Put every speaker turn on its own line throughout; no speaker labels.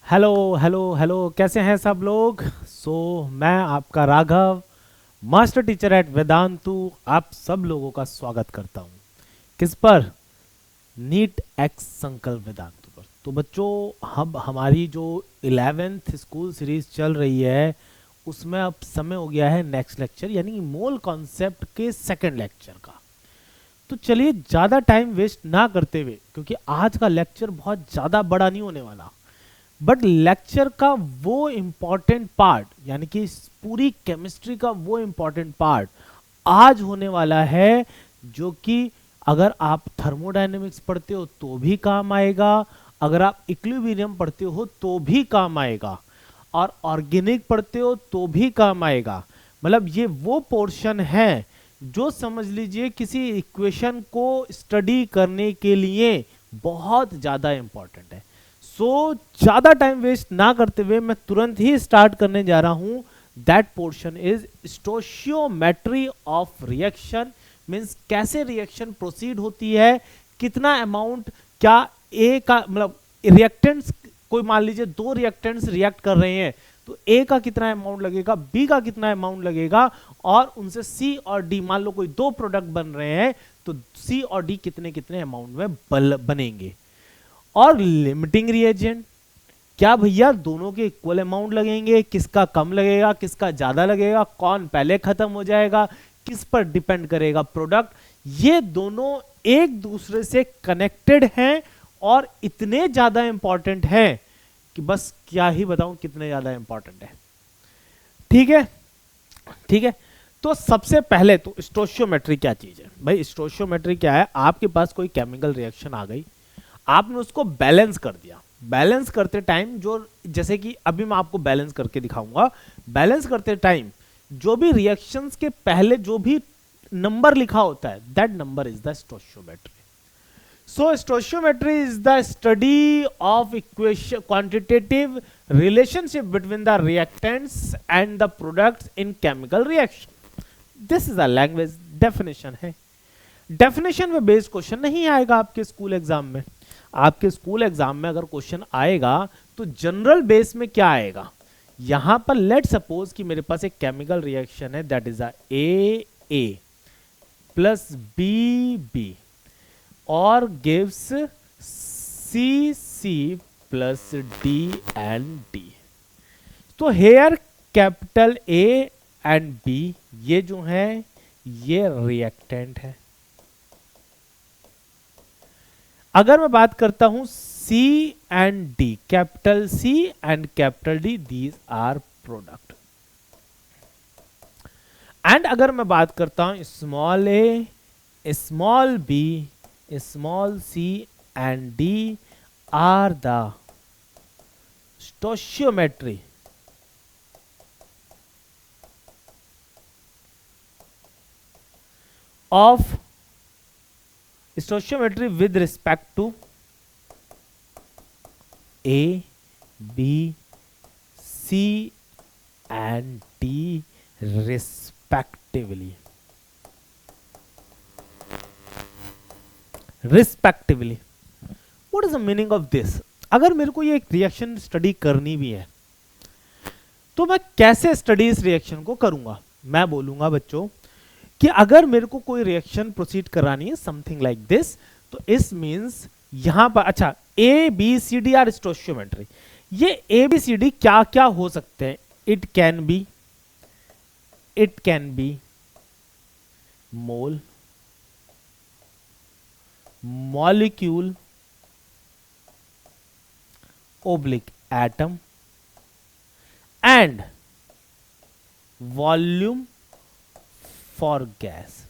Hello hello hello, कैसे हैं सब लोग। मैं आपका Raghav, master teacher at Vedantu, आप सब लोगों का स्वागत करता हूं। किस पर? नीट एक्स संकल्प वेदांतु पर। तो बच्चों, हम हमारी जो 11th स्कूल सीरीज चल रही है उसमें अब समय हो गया है नेक्स्ट लेक्चर यानी कि मोल कॉन्सेप्ट के सेकंड लेक्चर का। तो चलिए ज़्यादा टाइम वेस्ट ना करते हुए, क्योंकि आज का लेक्चर बहुत ज़्यादा बड़ा नहीं होने वाला, बट लेक्चर का वो इम्पॉर्टेंट पार्ट यानी कि इस पूरी केमिस्ट्री का वो इम्पॉर्टेंट पार्ट आज होने वाला है, जो कि अगर आप थर्मोडायनेमिक्स पढ़ते हो तो भी काम आएगा, अगर आप इक्विलिब्रियम पढ़ते हो तो भी काम आएगा, और ऑर्गेनिक पढ़ते हो तो भी काम आएगा। मतलब ये वो पोर्शन है जो समझ लीजिए किसी इक्वेशन को स्टडी करने के लिए बहुत ज़्यादा इम्पॉर्टेंट है। ज़्यादा टाइम वेस्ट ना करते हुए मैं तुरंत ही स्टार्ट करने जा रहा हूं। That portion is stoichiometry of reaction, means कैसे रिएक्शन प्रोसीड होती है, कितना अमाउंट, क्या ए का मतलब रिएक्टेंट्स, कोई मान लीजिए दो रिएक्टेंट्स रिएक्ट कर रहे हैं तो ए का कितना अमाउंट लगेगा, बी का कितना अमाउंट लगेगा, और उनसे सी और डी, मान लो कोई दो प्रोडक्ट बन रहे हैं तो सी और डी कितने कितने अमाउंट में बनेंगे। और लिमिटिंग रिएजेंट, क्या भैया दोनों के इक्वल अमाउंट लगेंगे, किसका कम लगेगा किसका ज्यादा लगेगा, कौन पहले खत्म हो जाएगा, किस पर डिपेंड करेगा प्रोडक्ट। ये दोनों एक दूसरे से कनेक्टेड हैं और इतने ज्यादा इंपॉर्टेंट हैं कि बस क्या ही बताऊं कितने ज्यादा इंपॉर्टेंट है। ठीक है, ठीक है। तो सबसे पहले तो स्टोशियोमेट्री क्या चीज है भाई। स्टोशियोमेट्री क्या है, आपके पास कोई केमिकल रिएक्शन आ गई, आपने उसको बैलेंस कर दिया। बैलेंस करते टाइम जो, जैसे कि अभी मैं आपको बैलेंस करके दिखाऊंगा, बैलेंस करते टाइम जो भी रिएक्शंस के पहले जो भी नंबर लिखा होता है, that number is the stoichiometry. So stoichiometry is the study of equation quantitative relationship between the reactants and the products in chemical reaction. This is a language definition है। डेफिनेशन में based question नहीं आएगा आपके school exam में। आपके school exam में अगर question आएगा तो जनरल बेस में क्या आएगा, यहां पर लेट सपोज कि मेरे पास एक केमिकल रिएक्शन है, that is a A plus B B और gives C C plus D and D. तो here capital A and B ये जो है ये रिएक्टेंट है। अगर मैं बात करता हूं C and D, capital C and capital D, these are product. And अगर मैं बात करता हूं small a, small b, small c and d are the stoichiometry of stoichiometry with respect to A, B, C and D respectively. Respectively. What is the meaning of this? अगर मेरे को ये एक रिएक्शन स्टडी करनी भी है तो मैं कैसे स्टडी इस रिएक्शन को करूंगा। मैं बोलूंगा बच्चों कि अगर मेरे को कोई रिएक्शन प्रोसीड करानी है समथिंग लाइक दिस, तो इस मींस यहां पर अच्छा A B C D are stoichiometry. ये ए बी सी डी क्या क्या हो सकते हैं, it can be mole, molecule, oblique atom and volume for gas.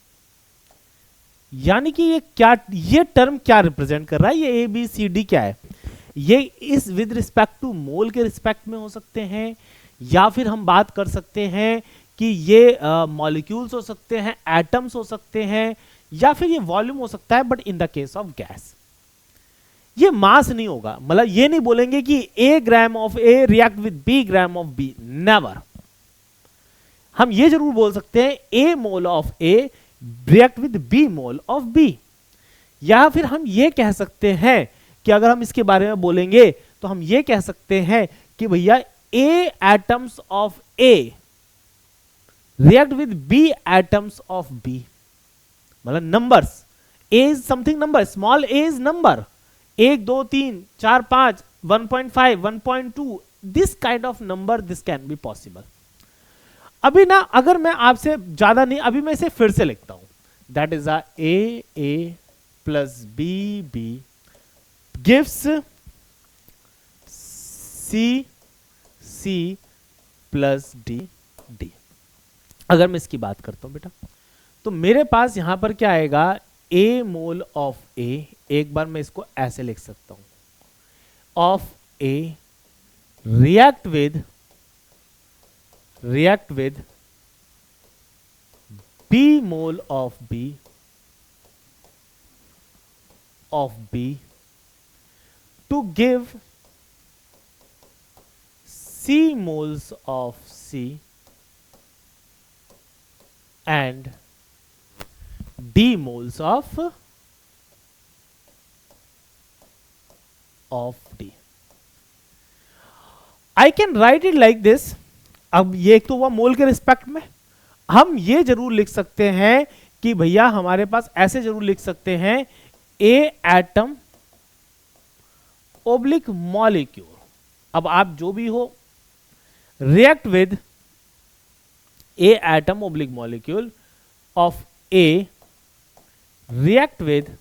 यानी कि ये क्या, ये टर्म क्या रिप्रेजेंट कर रहा है, ये ए बी सी डी क्या है, ये इस विद रिस्पेक्ट टू मोल के रिस्पेक्ट में हो सकते हैं, या फिर हम बात कर सकते हैं कि ये मॉलिक्यूल्स हो सकते हैं, एटम्स हो सकते हैं, या फिर ये वॉल्यूम हो सकता है। But in the case of gas ये मास नहीं होगा। मतलब ये नहीं बोलेंगे कि A gram of A react with B gram of B, never. हम ये जरूर बोल सकते हैं A mole of A react with B mole of B, या फिर हम ये कह सकते हैं कि अगर हम इसके बारे में बोलेंगे तो हम ये कह सकते हैं कि भैया A atoms of A react with B atoms of B, मतलब numbers, A is something number, small a is number, 1 2 3 4 5 1.5 1.2, this kind of number, this can be possible. अभी ना अगर मैं आपसे ज्यादा नहीं, अभी मैं इसे फिर से लिखता हूं, that is a plus b gives c plus d। अगर मैं इसकी बात करता हूं बेटा, तो मेरे पास यहां पर क्या आएगा, a मोल ऑफ a, एक बार मैं इसको ऐसे लिख सकता हूं, of a react with b mole of b to give c moles of c and d moles of d। I can write it like this। अब ये एक तो हुआ मोल के रिस्पेक्ट में, हम ये जरूर लिख सकते हैं कि भैया हमारे पास ऐसे जरूर लिख सकते हैं ए एटम ओब्लिक मॉलिक्यूल। अब आप जो भी हो, react with A atom oblique molecule of A react with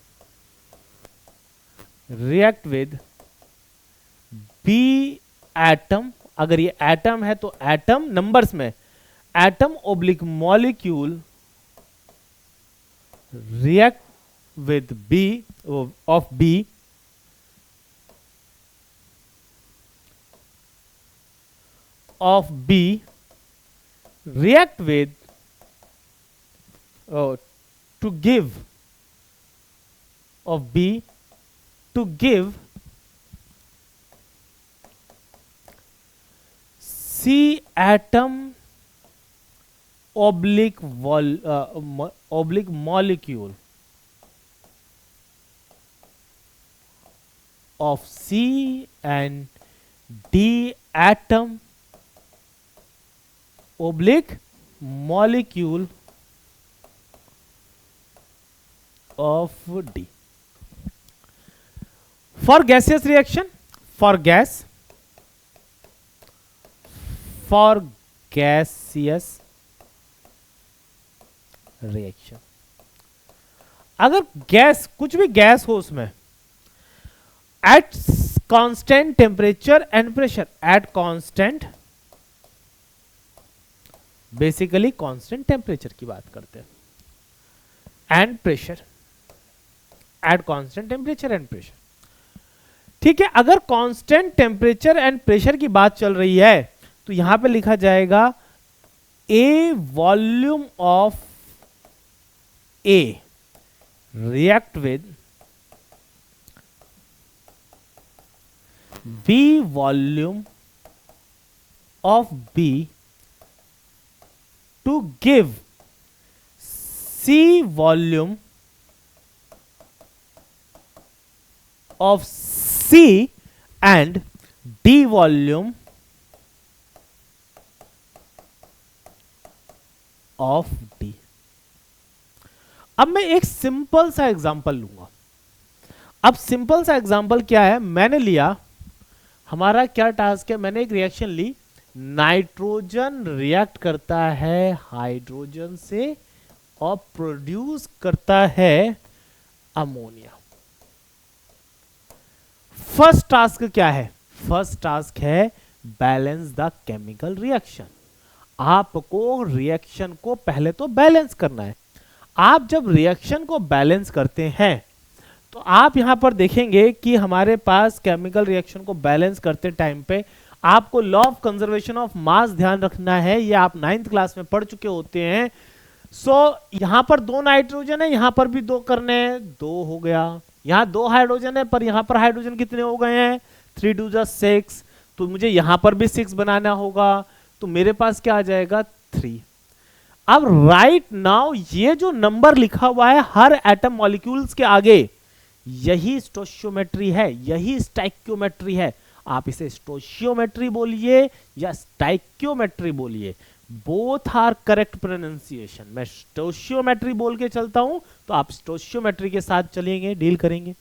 B atom, अगर ये एटम है तो एटम नंबर्स में, atom oblique molecule react with B of B react with to give of B to give C atom oblique molecule of C and D atom oblique molecule of D for gaseous reaction, for gaseous reaction। अगर gas, कुछ भी gas हो उसमें, at constant temperature and pressure, at constant, basically constant temperature की बात करते हैं, and pressure, at constant temperature and pressure. ठीक है, अगर कांस्टेंट टेम्परेचर एंड प्रेशर की बात चल रही है तो यहां पे लिखा जाएगा A volume of A react with B volume of B to give C volume of C and D volume of D। अब मैं एक सिंपल सा एग्जांपल लूंगा। अब सिंपल सा एग्जांपल क्या है, मैंने लिया, हमारा क्या टास्क है, मैंने एक रिएक्शन ली, नाइट्रोजन रिएक्ट करता है हाइड्रोजन से और प्रोड्यूस करता है अमोनिया। फर्स्ट टास्क क्या है, फर्स्ट टास्क है बैलेंस द केमिकल रिएक्शन। आपको रिएक्शन को पहले तो बैलेंस करना है। आप जब रिएक्शन को बैलेंस करते हैं तो आप यहां पर देखेंगे कि हमारे पास केमिकल रिएक्शन को बैलेंस करते टाइम पे आपको law of conservation of mass ध्यान रखना है, ये आप 9th क्लास में पढ़ चुके होते हैं। यहां पर 2 नाइट्रोजन है, यहां पर भी 2 करने हैं, 2 हो गया। यहां 2 हाइड्रोजन है, पर यहां पर हाइड्रोजन कितने हो गए हैं, 3 2 जा 6, तो मुझे यहां पर भी 6 बनाना होगा, तो मेरे पास क्या आ जाएगा 3। अब राइट नाउ ये जो नंबर लिखा हुआ है हर एटम मॉलिक्यूल्स के आगे, यही स्टोशियोमेट्री है, यही स्टाइक्योमेट्री है। आप इसे स्टोशियोमेट्री बोलिए या स्टाइक्योमेट्री बोलिए, बोथ आर करेक्ट प्रोनाउंसिएशन। मैं स्टोशियोमेट्री बोल के चलता हूं तो आप स्टोशियोमेट्री के साथ चलेंगे, डील करेंगे।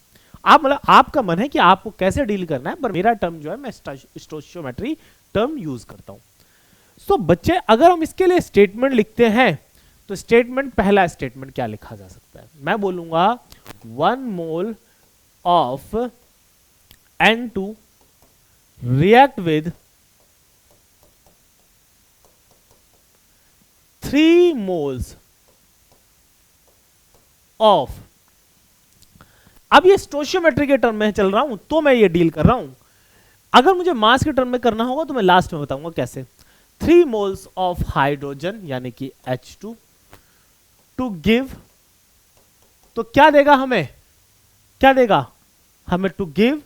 आप मतलब आपका मन है कि आपको कैसे डील करना है, पर मेरा टर्म जो है मैं स्टोशियोमेट्री टर्म यूज करता हूं। सो बच्चे, अगर हम इसके लिए स्टेटमेंट लिखते हैं तो स्टेटमेंट, पहला स्टेटमेंट क्या लिखा जा सकता है? मैं बोलूंगा 1 mole of N2 react with 3 moles of, अब ये स्टोशियोमेट्री के टर्म में चल रहा हूं तो मैं ये डील कर रहा हूं। अगर मुझे मास के टर्म में करना होगा तो मैं लास्ट में बताऊंगा कैसे। 3 मोल्स ऑफ हाइड्रोजन यानी कि H2 टू गिव, तो क्या देगा हमें, क्या देगा हमें? To give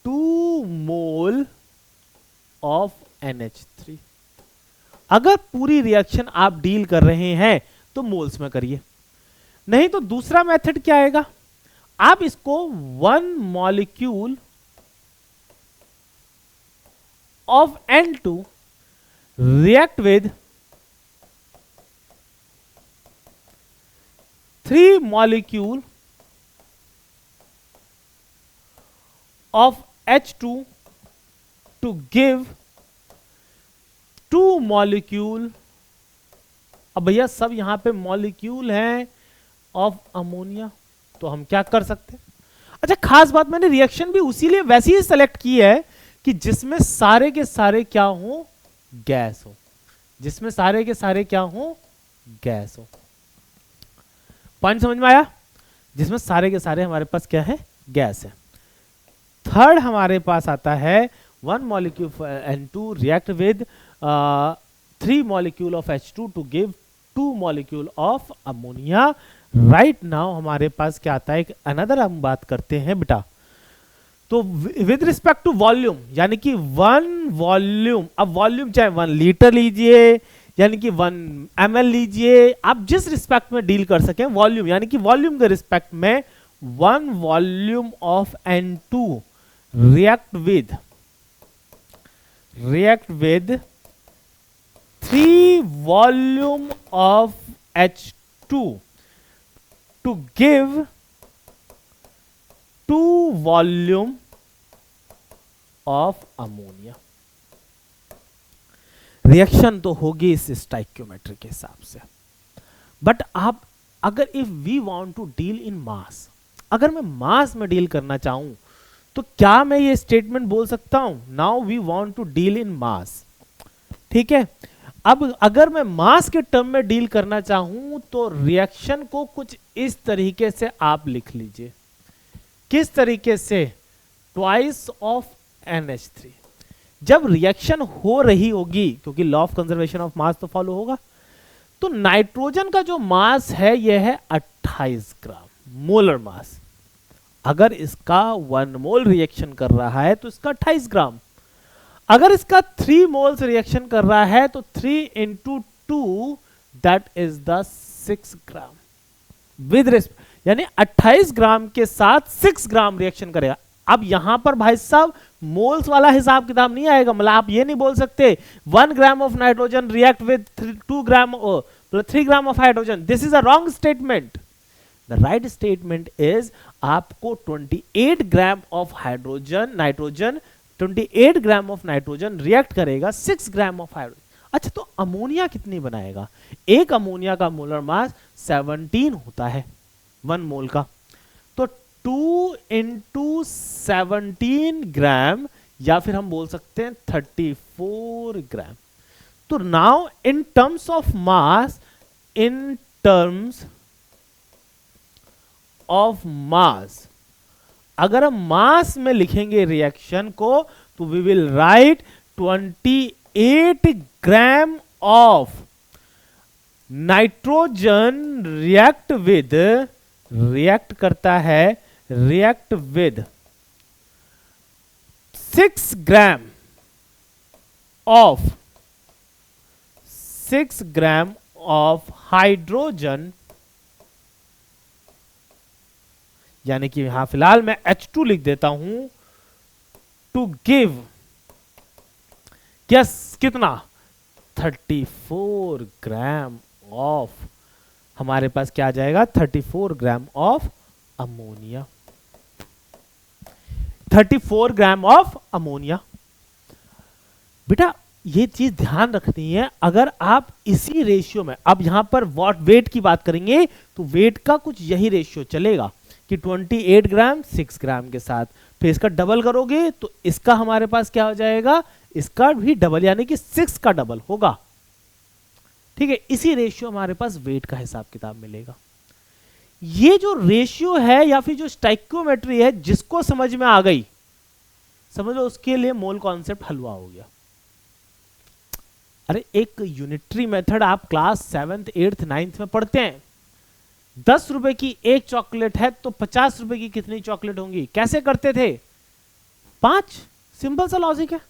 2 mole of NH3। अगर पूरी रिएक्शन आप डील कर रहे हैं तो मोल्स में करिए, नहीं तो दूसरा मेथड क्या आएगा? आप इसको 1 molecule of N2 react with 3 molecule of H2 to give 2 molecule, अब भैया सब यहां पे मॉलिक्यूल हैं ऑफ अमोनिया, तो हम क्या कर सकते हैं? अच्छा, खास बात, मैंने रिएक्शन भी उसी लिए वैसे ही सेलेक्ट की है कि जिसमें सारे के सारे क्या हो? गैस हो। जिसमें सारे के सारे क्या हो? गैस हो। पॉइंट समझ में आया? जिसमें सारे के सारे हमारे पास क्या है? गैस है। थर्ड हमारे पास आता है 1 molecule N2 react with 3 molecule of H2 to give 2 molecule of ammonia. Right now हमारे पास क्या आता है? अनदर हम बात करते हैं बेटा, तो विद रिस्पेक्ट टू वॉल्यूम, यानी कि 1 वॉल्यूम, अब वॉल्यूम चाहे 1 लीटर लीजिए यानी कि 1 ml लीजिए, आप जिस रिस्पेक्ट में डील कर सकें वॉल्यूम, यानी कि वॉल्यूम के रिस्पेक्ट में 1 volume of N2 react with 3 volume of H2 to give 2 volume of ammonia। Reaction तो होगी इस स्टाइक्योमेट्री के हिसाब से, बट आप अगर if we want to deal in mass, अगर मैं मास में डील करना चाहूं तो क्या मैं ये स्टेटमेंट बोल सकता हूं? Now we want to deal in mass. ठीक है, अब अगर मैं मास के टर्म में डील करना चाहूं तो रिएक्शन को कुछ इस तरीके से आप लिख लीजिए। किस तरीके से? Twice of NH3। जब रिएक्शन हो रही होगी, क्योंकि law of conservation of mass तो फॉलो होगा, तो नाइट्रोजन का जो मास है यह है 28 ग्राम मोलर मास। अगर इसका 1 मोल रिएक्शन कर रहा है तो इसका 28 ग्राम। अगर इसका 3 मोल्स रिएक्शन कर रहा है तो 3 into 2 that is the 6 gram. With यानी 28 ग्राम के साथ 6 ग्राम रिएक्शन करेगा। अब यहां पर भाई साहब मोल्स वाला हिसाब किताब नहीं आएगा, मतलब आप ये नहीं बोल सकते 1 ग्राम of nitrogen react with 2 gram 3 gram of hydrogen. This is a wrong statement. The right statement is आपको 28 gram of hydrogen, nitrogen 28 gram of nitrogen react करेगा 6 ग्राम ऑफ हाइड्रोजन। अच्छा, तो अमोनिया कितनी बनाएगा? एक अमोनिया का मोलर मास 17 होता है 1 मोल का, तो 2 into 17 ग्राम, या फिर हम बोल सकते हैं 34 ग्राम। तो now in terms of mass, in terms of mass, अगर हम मास में लिखेंगे रिएक्शन को तो we will write 28 gram of nitrogen react करता है, react with 6 gram of hydrogen, यानी कि यहां फिलहाल मैं H2 लिख देता हूं टू गिव यस कितना 34 ग्राम ऑफ, हमारे पास क्या आ जाएगा 34 gram of ammonia, 34 gram of ammonia. बेटा ये चीज ध्यान रखनी है, अगर आप इसी रेशियो में, अब यहां पर वॉट वेट की बात करेंगे तो वेट का कुछ यही रेशियो चलेगा कि 28 ग्राम 6 ग्राम के साथ, फिर इसका डबल करोगे तो इसका हमारे पास क्या हो जाएगा, इसका भी डबल यानी कि 6 का डबल होगा। ठीक है, इसी रेशियो हमारे पास वेट का हिसाब किताब मिलेगा। ये जो रेशियो है या फिर जो स्टाइक्योमेट्री है जिसको समझ में आ गई, समझ लो उसके लिए मोल कॉन्सेप्ट हलवा हो गया। अरे एक यूनिटरी मेथड आप क्लास 7th 8th 9th में पढ़ते हैं, 10 रुपए की एक चॉकलेट है तो 50 रुपए की कितनी चॉकलेट होंगी, कैसे करते थे 5, सिंपल सा लॉजिक है।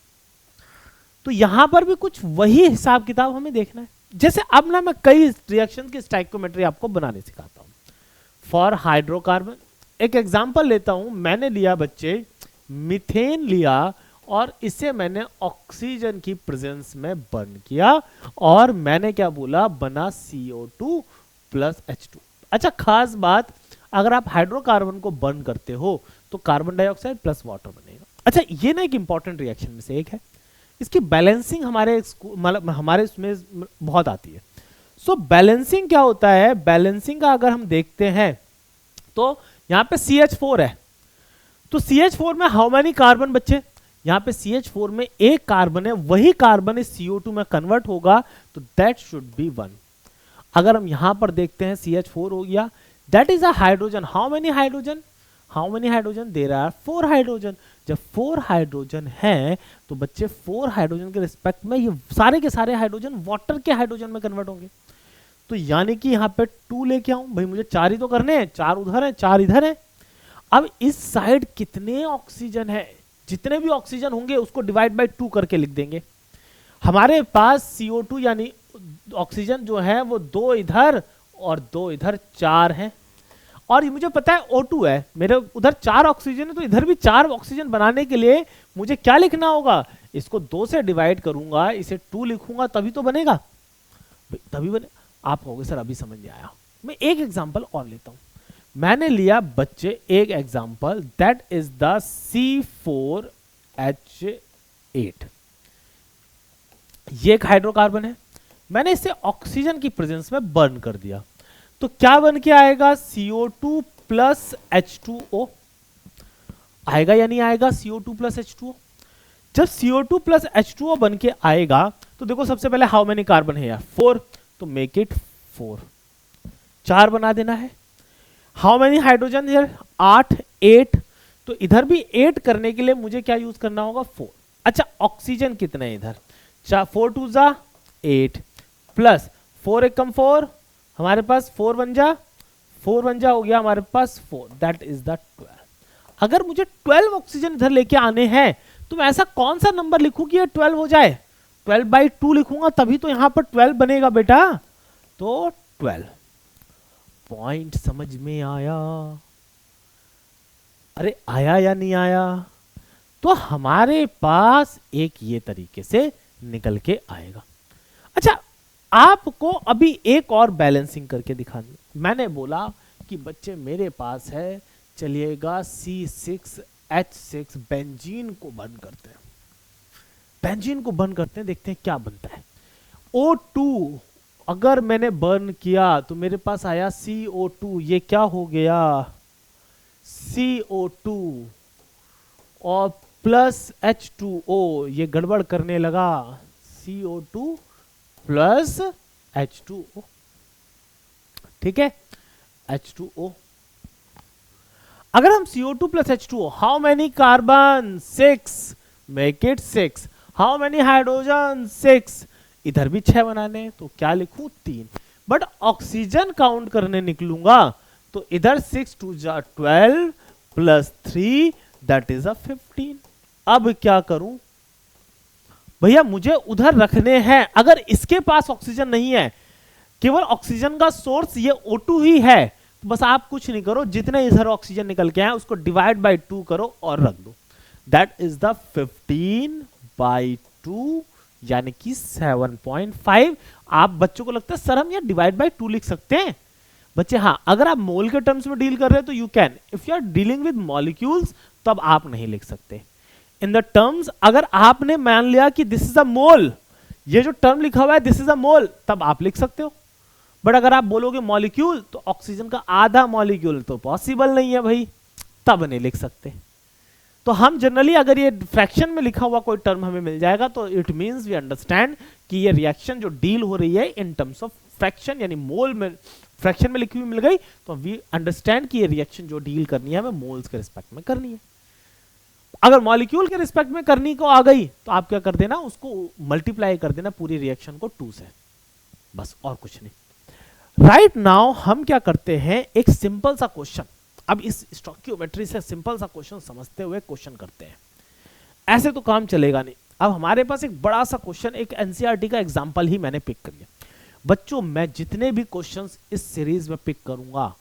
तो यहां पर भी कुछ वही हिसाब किताब हमें देखना है। जैसे अब ना मैं कई रिएक्शन की स्टाइक्योमेट्री आपको बनाने सिखाता हूं। फॉर हाइड्रोकार्बन एक एग्जांपल लेता हूं, मैंने लिया बच्चे मीथेन लिया और इसे मैंने ऑक्सीजन की प्रेजेंस में बर्न किया और मैंने क्या बोला, बना CO2 प्लस H2। अच्छा खास बात, अगर आप हाइड्रोकार्बन को बर्न करते हो तो कार्बन डाइऑक्साइड प्लस वाटर बनेगा। अच्छा ये ना एक इंपॉर्टेंट रिएक्शन में से एक है, इसकी बैलेंसिंग हमारे इसमें बहुत आती है। सो बैलेंसिंग क्या होता है, बैलेंसिंग का अगर हम देखते हैं तो यहां पे CH4 है, तो CH4 में हाउ मेनी कार्बन बच्चे, यहां पे CH4 में एक कार्बन है, वही कार्बन इस CO2 में कन्वर्ट होगा तो दैट शुड बी 1। अगर हम यहां पर देखते हैं CH4 हो गया, that is a hydrogen, how many hydrogen, how many hydrogen, there are 4 hydrogen. जब 4 हाइड्रोजन है तो बच्चे 4 हाइड्रोजन के रिस्पेक्ट में ये सारे के सारे हाइड्रोजन वाटर के हाइड्रोजन में कन्वर्ट होंगे। तो यानी कि यहां पे 2 लेके आऊं, भाई मुझे 4 ही तो करने हैं, 4 उधर है 4 इधर है। अब इस साइड कितने ऑक्सीजन है, जितने भी ऑक्सीजन होंगे उसको डिवाइड बाय 2 करके लिख देंगे। हमारे पास CO2 यानी ऑक्सीजन जो है वो 2 इधर और 2 इधर 4 हैं, और ये मुझे पता है O2 है, मेरे उधर 4 ऑक्सीजन है तो इधर भी 4 ऑक्सीजन बनाने के लिए मुझे क्या लिखना होगा, इसको 2 से डिवाइड करूंगा, इसे 2 लिखूंगा तभी तो बनेगा, तभी बने। आप कहोगे सर अभी समझ नहीं आया, मैं एक एग्जांपल और लेता हूं। मैंने लिया बच्चे एक example, that is the C4H8, ये एक हाइड्रोकार्बन है, मैंने इसे ऑक्सीजन की प्रेजेंस में बर्न कर दिया तो क्या बन के आएगा, CO2 प्लस H2O आएगा या नहीं आएगा, CO2 प्लस H2O। जब CO2 प्लस H2O बन के आएगा तो देखो सबसे पहले हाउ मेनी कार्बन है यार 4, तो मेक इट 4, 4 बना देना है। हाउ मेनी हाइड्रोजन है 8, 8, तो इधर भी 8 करने के लिए मुझे क्या यूज करना होगा 4। अच्छा ऑक्सीजन कितने हैं इधर, 4 2 जा 8 प्लस 4 एक कम 4, हमारे पास 4 बन जा हो गया हमारे पास 4, दैट इज द 12। अगर मुझे 12 ऑक्सीजन इधर लेके आने हैं तो मैं ऐसा कौन सा नंबर लिखूं कि ये 12 हो जाए, 12/2 लिखूंगा तभी तो यहां पर 12 बनेगा बेटा, तो 12। पॉइंट समझ में आया, अरे आया या नहीं आया। तो हमारे पास एक ये तरीके से निकल के आएगा। अच्छा आपको अभी एक और बैलेंसिंग करके दिखानी, मैंने बोला कि बच्चे मेरे पास है, चलिएगा C6H6 बेंजीन को बर्न करते हैं, बेंजीन को बर्न करते हैं, देखते हैं क्या बनता है। O2 अगर मैंने बर्न किया तो मेरे पास आया CO2, ये क्या हो गया CO2 और प्लस H2O, ये गड़बड़ करने लगा, CO2 प्लस H2O, ठीक है H2O। अगर हम CO2 plus H2O, how many carbon 6, make it 6, how many hydrogen 6, इधर भी 6 बनाने तो क्या लिखूं 3, बट ऑक्सीजन काउंट करने निकलूंगा तो इधर 6 2 जा 12 प्लस 3 दैट इज अ 15। अब क्या करूं भैया, मुझे उधर रखने हैं, अगर इसके पास ऑक्सीजन नहीं है, केवल ऑक्सीजन का सोर्स ये O2 ही है, बस आप कुछ नहीं करो, जितने इधर ऑक्सीजन निकल के आए उसको डिवाइड बाय 2 करो और रख दो, दैट इज द 15/2 यानी कि 7.5। आप बच्चों को लगता है सर हम यहाँ डिवाइड बाय 2 लिख सकते हैं बच्चे? हाँ, अगर आप मोल के टर्म्स में डील कर रहे हैं तो you can, if you are dealing with molecules तब आप नहीं लिख सकते इन द टर्म्स। अगर आपने मान लिया कि दिस इज अ मोल, ये जो टर्म लिखा हुआ है दिस इज अ मोल, तब आप लिख सकते हो। बट अगर आप बोलोगे मॉलिक्यूल तो ऑक्सीजन का आधा मॉलिक्यूल तो पॉसिबल नहीं है भाई, तब नहीं लिख सकते। तो हम जनरली अगर ये फ्रैक्शन में लिखा हुआ कोई टर्म हमें मिल जाएगा तो इट मींस वी अंडरस्टैंड कि ये रिएक्शन जो डील हो रही है इन टर्म्स ऑफ फ्रैक्शन, यानी मोल में फ्रैक्शन में लिखी हुई मिल गई तो वी अंडरस्टैंड कि ये रिएक्शन जो डील करनी है हमें मोल्स के रिस्पेक्ट में करनी है। अगर मॉलिक्यूल के रिस्पेक्ट में करनी को आ गई तो आप क्या कर देना, उसको मल्टीप्लाई कर देना पूरी रिएक्शन को 2 से, बस और कुछ नहीं। राइट नाउ हम क्या करते हैं, एक सिंपल सा क्वेश्चन, अब इस स्टोइकियोमेट्री से सिंपल सा क्वेश्चन समझते हुए क्वेश्चन करते हैं। ऐसे तो काम चलेगा नहीं। अब हमारे पास एक बड़ा सा क्वेश्चन, एक एनसीईआरटी का एग्जांपल ही मैंने पिक कर लिया। बच्चों मैं जितने भी क्वेश्चंस इस सीरीज में पिक करूंगा,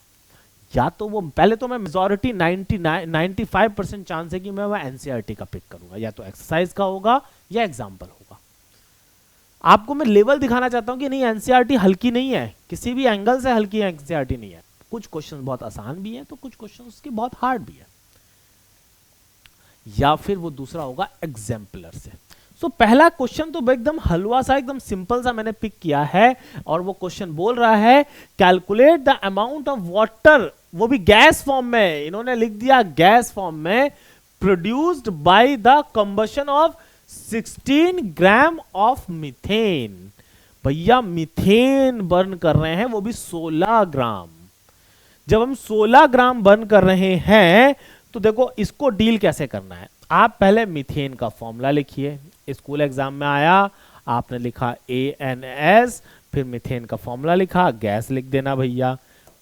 या तो वो पहले तो मैं मेजॉरिटी 95% चांस है कि मैं एनसीईआरटी का पिक करूंगा, या तो एक्सरसाइज का होगा या एग्जाम्पल होगा। आपको मैं लेवल दिखाना चाहता हूं कि नहीं एनसीईआरटी हल्की नहीं है, किसी भी एंगल से हल्की एनसीईआरटी नहीं है। कुछ क्वेश्चन बहुत आसान भी है तो कुछ क्वेश्चन उसके बहुत हार्ड भी है। या फिर वो दूसरा होगा एग्जाम्पलर से। सो पहला क्वेश्चन तो एकदम हलवा सा, एकदम सिंपल सा मैंने पिक किया है, और वो क्वेश्चन बोल रहा है calculate the amount of water, वो भी गैस फॉर्म में, इन्होंने लिख दिया गैस फॉर्म में, produced by the combustion of 16 gram of methane. भैया मीथेन बर्न कर रहे हैं, वो भी 16 ग्राम। जब हम 16 ग्राम बर्न कर रहे हैं तो देखो इसको डील कैसे करना है। आप पहले मीथेन का फॉर्मूला लिखिए, स्कूल एग्जाम में आया, आपने लिखा ANS, फिर मीथेन का फॉर्मूला लिखा, गैस लिख देना भैया,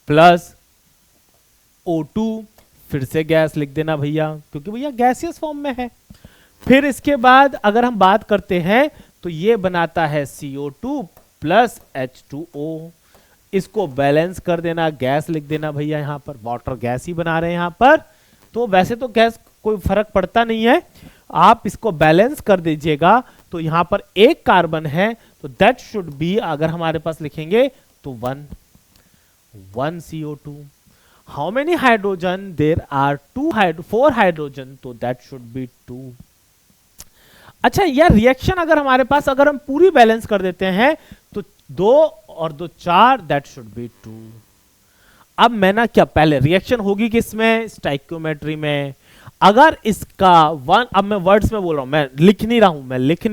प्लस O2, फिर से गैस लिख देना भैया, क्योंकि भैया गैसियस फॉर्म में है। फिर इसके बाद अगर हम बात करते हैं तो ये बनाता है CO2 प्लस H2O, इसको बैलेंस कर देना, गैस लिख देना भैया, यहां पर वाटर गैस ही बना रहे हैं यहां पर, तो वैसे तो गैस कोई फर्क पड़ता नहीं है, आप इसको बैलेंस कर दीजिएगा। तो यहां पर एक कार्बन है तो दैट शुड बी, अगर हमारे पास लिखेंगे तो 1 CO2। How many hydrogen, there are 4 hydrogen, तो दैट शुड बी 2। अच्छा यह रिएक्शन अगर हमारे पास, अगर हम पूरी बैलेंस कर देते हैं तो 2 और 2 4, दैट शुड बी 2। अब मैं ना क्या, पहले रिएक्शन होगी किसमें, स्टोइकियोमेट्री में। अगर इसका 1, अब मैं वर्ड्स में बोल रहा हूं, मैं लिख नहीं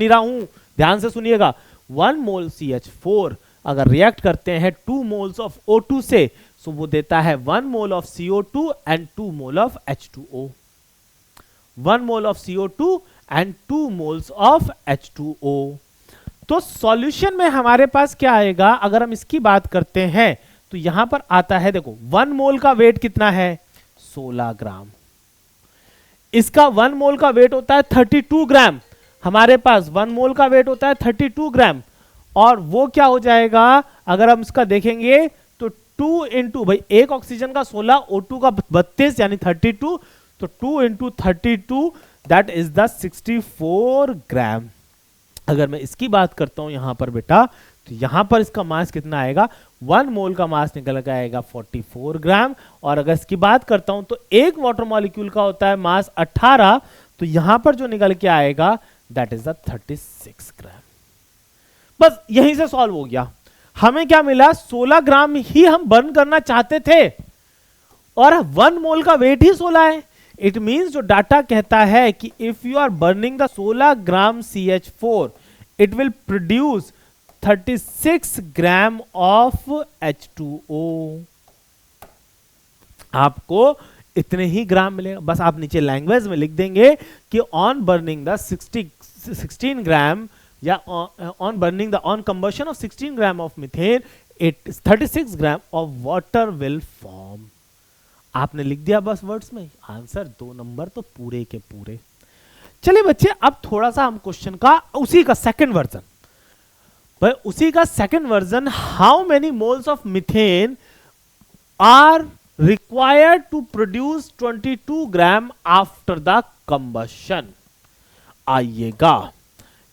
रहा हूं, ध्यान से सुनिएगा। 1 मोल CH4 अगर रिएक्ट करते हैं 2 मोल्स ऑफ O2 से, सो वो देता है 1 mole of CO2 and 2 mole of H2O। 1 mole of CO2 and 2 moles of H2O। तो सॉल्यूशन में हमारे पास क्या आएगा, अगर हम इसकी बात करते हैं तो यहां पर आता है, देखो 1 मोल का वेट कितना है, 16 ग्राम। इसका 1 मोल का वेट होता है 32 ग्राम। हमारे पास 1 मोल का वेट होता है 32 ग्राम, और वो क्या हो जाएगा, अगर हम इसका देखेंगे तो 2 इंटू, भाई एक ऑक्सीजन का 16, O2 का 32 यानी 32, तो 2 इंटू 32 दैट इज द 64 ग्राम। अगर मैं इसकी बात करता हूं यहां पर बेटा, तो यहां पर इसका मास कितना आएगा, 1 मोल का मास निकल के आएगा 44 ग्राम। और अगर इसकी बात करता हूं तो एक वाटर मॉलिक्यूल का होता है मास 18, तो यहां पर जो निकल के आएगा दैट इज द 36 ग्राम। बस यहीं से सॉल्व हो गया। हमें क्या मिला, 16 ग्राम ही हम बर्न करना चाहते थे और 1 मोल का वेट ही 16 है। इट मींस जो डाटा कहता है कि if you are burning the 16 gram CH4 it will produce 36 gram of H2O। आपको इतने ही ग्राम मिलेगा। बस आप नीचे लैंग्वेज में लिख देंगे कि ऑन बर्निंग द 16 ग्राम या on burning the on combustion of 16 gram of methane 36 gram of water will form. आपने लिख दिया बस वर्ड्स में, आंसर 2 नंबर तो पूरे के पूरे। चलिए बच्चे अब थोड़ा सा हम क्वेश्चन का उसी का second version, how many moles of methane are required to produce 22 gram after the combustion आइएगा।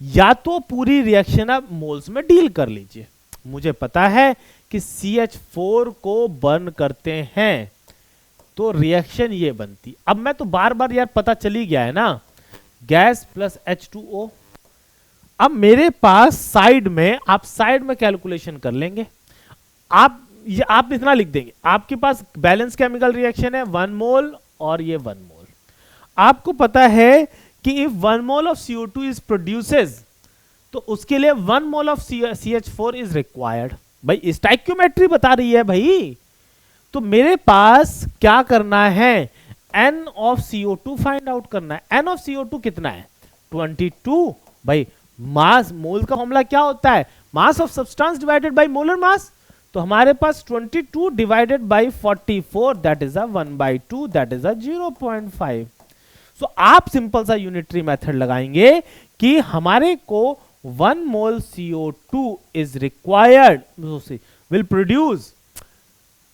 या तो पूरी रिएक्शन आप मोल्स में डील कर लीजिए। मुझे पता है कि CH4 को बर्न करते हैं तो रिएक्शन ये बनती। अब मैं तो बार बार यार पता चली गया है ना, गैस प्लस H2O। अब मेरे पास साइड में, आप साइड में कैलकुलेशन कर लेंगे। आप इतना लिख देंगे, आपके पास बैलेंस केमिकल रिएक्शन है 1 मोल और ये 1 मोल। आपको पता है कि if 1 mole of CO2 is produces, तो उसके लिए 1 mole of CH4 is required. भाई स्टोइकियोमेट्री बता रही है भाई। तो मेरे पास क्या करना है, N of CO2 find out करना है। N ऑफ CO2 कितना है 22। भाई मास, मोल का फॉर्मूला क्या होता है, mass of substance divided by molar mass. तो हमारे पास 22 divided by 44 that is a 1/2 that is अ 0.5। सो आप सिंपल सा यूनिटरी मेथड लगाएंगे कि हमारे को 1 mole CO2 is required will produce,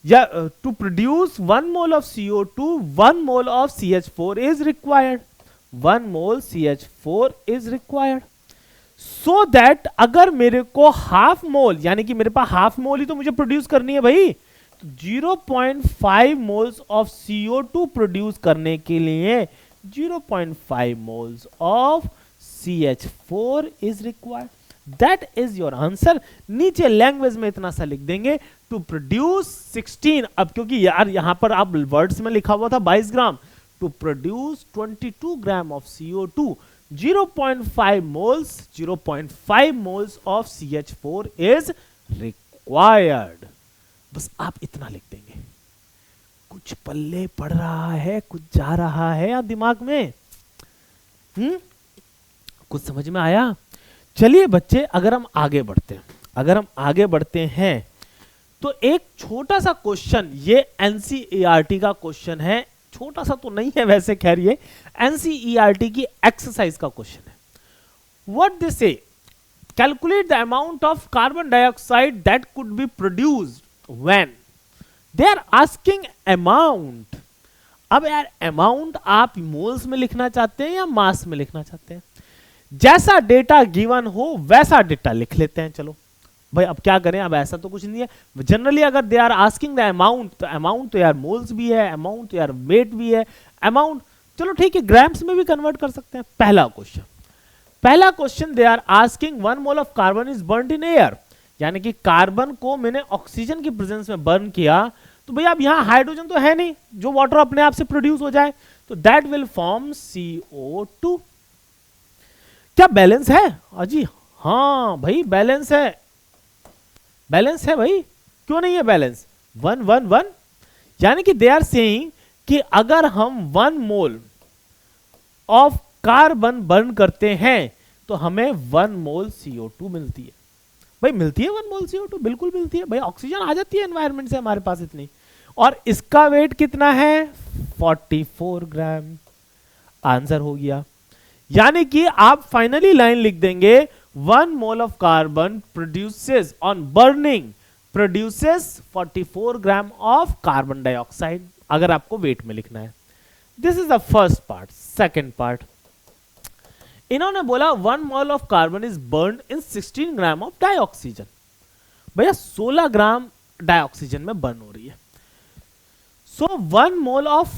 या to produce 1 mole of CO2 1 mole of CH4 is required. 1 mole CH4 is required so that अगर मेरे को हाफ मोल, यानी कि मेरे पास हाफ मोल ही तो मुझे प्रोड्यूस करनी है भाई, तो 0.5 मोल्स ऑफ CO2 प्रोड्यूस करने के लिए 0.5 moles of CH4 is required. That is your answer. नीचे लैंग्वेज में इतना सा लिख देंगे टू प्रोड्यूस 16। अब क्योंकि यार यहां पर आप वर्ड्स में लिखा हुआ था 22 gram, to produce 22 gram of CO2 0.5 moles of CH4 is required। बस आप इतना लिख देंगे। कुछ पल्ले पड़ रहा है, कुछ जा रहा है या दिमाग में, कुछ समझ में आया? चलिए बच्चे, अगर हम आगे बढ़ते हैं तो एक छोटा सा क्वेश्चन, ये NCERT का क्वेश्चन है। छोटा सा तो नहीं है वैसे, खैर ये NCERT की एक्सरसाइज का क्वेश्चन है। What they say, calculate the amount of carbon dioxide that could be produced when. They are asking amount. अब यार अमाउंट आप मोल्स में लिखना चाहते हैं या मास में लिखना चाहते हैं? जैसा डेटा गिवन हो वैसा डेटा लिख लेते हैं। चलो भाई अब क्या करें, अब ऐसा तो कुछ नहीं है। जनरली अगर they are asking the amount, तो अमाउंट तो यार मोल्स भी है, अमाउंट तो यार वेट भी है, अमाउंट चलो ठीक है ग्राम्स में भी कन्वर्ट कर सकते हैं। पहला question they are asking 1 mole of carbon is burned in air, यानी कि कार्बन को मैंने ऑक्सीजन की प्रेजेंस में बर्न किया, तो भाई अब यहाँ हाइड्रोजन तो है नहीं जो वाटर अपने आप से प्रोड्यूस हो जाए, तो दैट विल फॉर्म CO2। क्या बैलेंस है? अजी हाँ भाई बैलेंस है, बैलेंस है भाई, क्यों नहीं है बैलेंस? 1 1 1, यानी कि दे आर सेइंग कि अगर हम 1 मोल ऑफ कार्बन बर्न करते हैं तो हमें 1 मोल CO2 मिलती है। भाई मिलती है 1 मोल CO2, बिल्कुल मिलती है भाई, ऑक्सीजन आ जाती है एनवायरनमेंट से हमारे पास इतनी। और इसका वेट कितना है 44 ग्राम। आंसर हो गया। यानी कि आप फाइनली लाइन लिख देंगे 1 mole of carbon produces on burning produces 44 gram of carbon dioxide, अगर आपको वेट में लिखना है। This is the first part. Second part, इन्होंने बोला 1 mole of carbon is burn in 16 gram of dioxygen. भैया 16 ग्राम डाइऑक्सीजन में बर्न हो रही है। So 1 mole of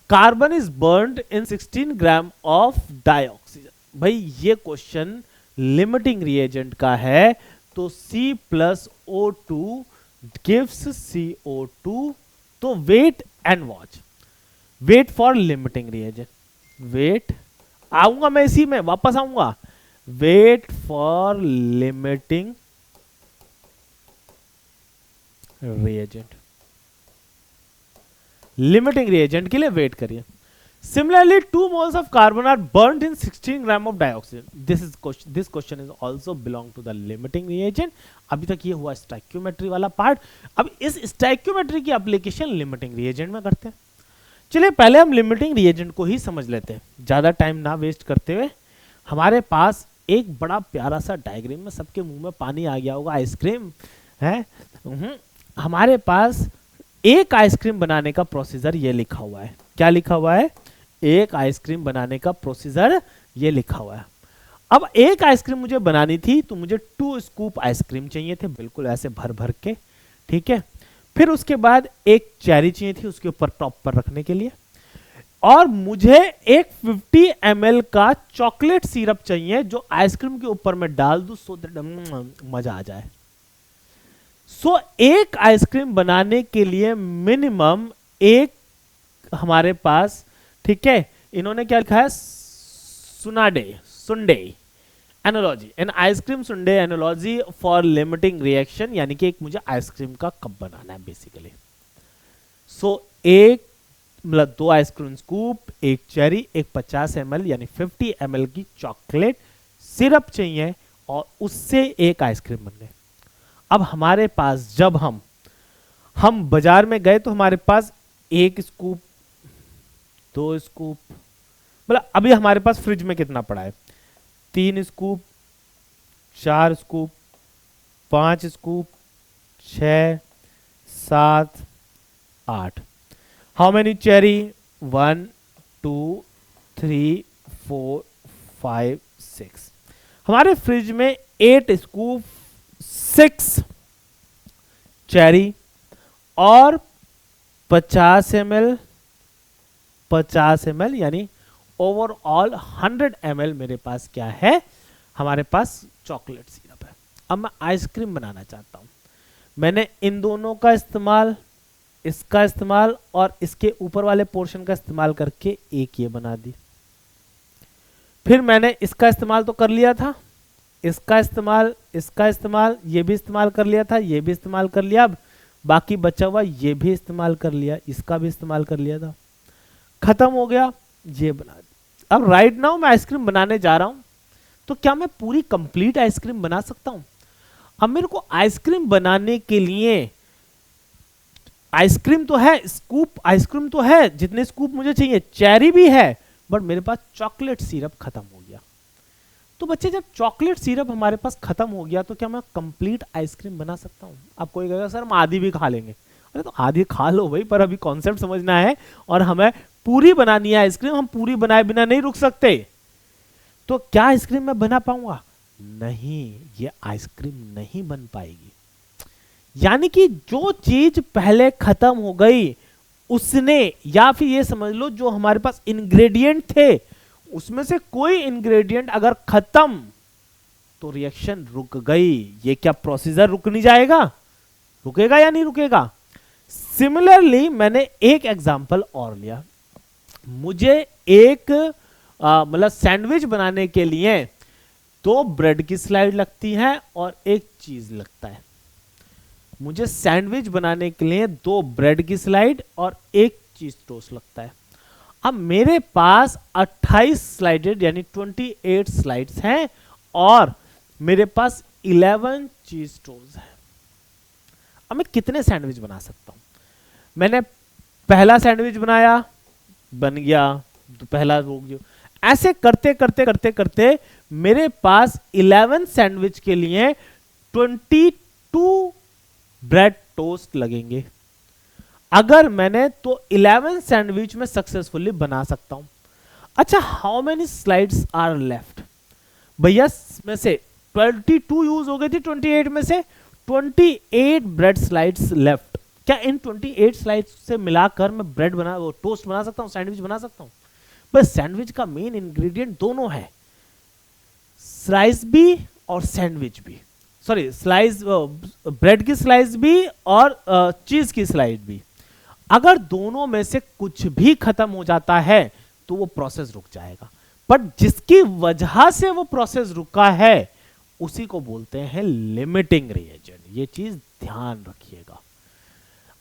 carbon is burned in 16 gram of dioxygen। भाई ये क्वेश्चन लिमिटिंग रिएजेंट का है, तो C+O2 gives CO2। तो wait and watch, wait for limiting reagent, wait आऊंगा मैं इसी में वापस आऊंगा, wait for limiting reagent, limiting reagent के लिए वेट करिए। Similarly 2 moles of carbon are burned in 16 gram of dioxide। this question is also belong to the limiting reagent। अभी तक ये हुआ स्टोइकियोमेट्री वाला पार्ट। अब इस स्टोइकियोमेट्री की एप्लीकेशन लिमिटिंग रिएजेंट में करते हैं। चलिए पहले हम लिमिटिंग रिएजेंट को ही समझ लेते हैं, ज्यादा टाइम ना वेस्ट करते हुए। हमारे पास एक बड़ा प्यारा सा डायग्राम में, सबके मुंह में पानी आ गया होगा, आइसक्रीम है। हमारे पास एक आइसक्रीम बनाने का प्रोसीजर ये लिखा हुआ है। क्या लिखा हुआ है? एक आइसक्रीम बनाने का प्रोसीजर ये लिखा हुआ है। अब एक आइसक्रीम मुझे बनानी थी तो मुझे 2 स्कूप आइसक्रीम चाहिए थे, बिल्कुल ऐसे भर भर के, ठीक है। फिर उसके बाद एक चेरी चाहिए थी उसके ऊपर टॉप पर रखने के लिए, और मुझे एक 50 ml का चॉकलेट सिरप चाहिए जो आइसक्रीम के ऊपर मैं डाल दूं सो दैट मजा आ जाए। सो एक आइसक्रीम बनाने के लिए मिनिमम एक हमारे पास, ठीक है, इन्होंने क्या लिखा है? Sundae analogy, an ice cream sundae analogy for limiting reaction, यानी कि एक मुझे आइसक्रीम का कप बनाना है बेसिकली। सो एक मतलब 2 आइसक्रीम स्कूप, एक चेरी, एक 50 ml यानी 50 ml की चॉकलेट सिरप चाहिए, और उससे एक आइसक्रीम बन गए। अब हमारे पास जब हम बाजार में गए तो हमारे पास 1 स्कूप, 2 स्कूप, मतलब अभी हमारे पास फ्रिज में कितना पड़ा है? 3 scoop, 4 scoop, 5 scoop, 6, 7, 8। How many cherry? 1, 2, 3, 4, 5, 6। हमारे फ्रिज में 8 स्कूप, 6 चेरी और 50 ml यानी ओवरऑल 100 ml मेरे पास क्या है? हमारे पास चॉकलेट सिरप है। अब मैं आइसक्रीम बनाना चाहता हूं। मैंने इन दोनों का इस्तेमाल, इसका इस्तेमाल और इसके ऊपर वाले पोर्शन का इस्तेमाल करके एक ये बना दी। फिर मैंने इसका इस्तेमाल तो कर लिया था, इसका इस्तेमाल, इसका इस्तेमाल, ये भी इस्तेमाल कर लिया था, ये भी इस्तेमाल कर लिया, अब बाकी बचा हुआ ये भी इस्तेमाल कर लिया, इसका भी इस्तेमाल कर लिया था, खत्म हो गया, ये बना दी। अब राइट नाउ मैं आइसक्रीम बनाने जा रहा हूं, तो क्या मैं पूरी कंप्लीट आइसक्रीम बना सकता हूं? अब मेरे को आइसक्रीम बनाने के लिए आइसक्रीम तो है, स्कूप आइसक्रीम तो है, जितने स्कूप मुझे चाहिए, चेरी भी है, बट मेरे पास चॉकलेट सिरप खत्म हो गया। तो बच्चे जब चॉकलेट सिरप हमारे पास खत्म हो गया तो क्या मैं कंप्लीट आइसक्रीम बना सकता हूं? आप कोई कहेगा सर हम आधी भी खा लेंगे। अरे तो आधी खा लो भाई, पर अभी कॉन्सेप्ट समझना है और हमें पूरी बनानी है आइसक्रीम, हम पूरी बनाए बिना नहीं रुक सकते। तो क्या आइसक्रीम मैं बना पाऊंगा? नहीं, ये आइसक्रीम नहीं बन पाएगी। यानी कि जो चीज पहले खत्म हो गई उसने, या फिर ये समझ लो जो हमारे पास इंग्रेडिएंट थे उसमें से कोई इंग्रेडिएंट अगर खत्म तो रिएक्शन रुक गई। ये क्या प्रोसीजर रुक नहीं जाएगा? रुकेगा या नहीं रुकेगा? सिमिलरली मैंने एक एग्जांपल और लिया। मुझे एक मतलब सैंडविच बनाने के लिए 2 ब्रेड की स्लाइड लगती है और एक चीज लगता है। मुझे सैंडविच बनाने के लिए 2 ब्रेड की स्लाइड और एक चीज टोस्ट लगता है। अब मेरे पास 28 स्लाइडेड यानी 28 स्लाइड्स हैं और मेरे पास 11 चीज टोस्ट है। अब मैं कितने सैंडविच बना सकता हूं? मैंने पहला सैंडविच बनाया, बन गया, तो पहला रोक गया। ऐसे करते करते करते करते मेरे पास 11 सैंडविच के लिए 22 ब्रेड टोस्ट लगेंगे। अगर मैंने तो 11 सैंडविच में सक्सेसफुली बना सकता हूं। अच्छा, how many slides are left? भैया में से 22 यूज हो गई थी, 28 में से 28 ब्रेड स्लाइड्स लेफ्ट। क्या इन 28 स्लाइड्स से मिलाकर मैं ब्रेड बना, वो टोस्ट बना सकता हूं, सैंडविच बना सकता हूं? बस सैंडविच का मेन इंग्रेडिएंट दोनों है, स्लाइस भी और सैंडविच भी, सॉरी स्लाइस, ब्रेड की स्लाइस भी और चीज की स्लाइस भी। अगर दोनों में से कुछ भी खत्म हो जाता है तो वो प्रोसेस रुक जाएगा, बट जिसकी वजह से वो प्रोसेस रुका है उसी को बोलते हैं लिमिटिंग रिएजेंट। ये चीज ध्यान रखिएगा।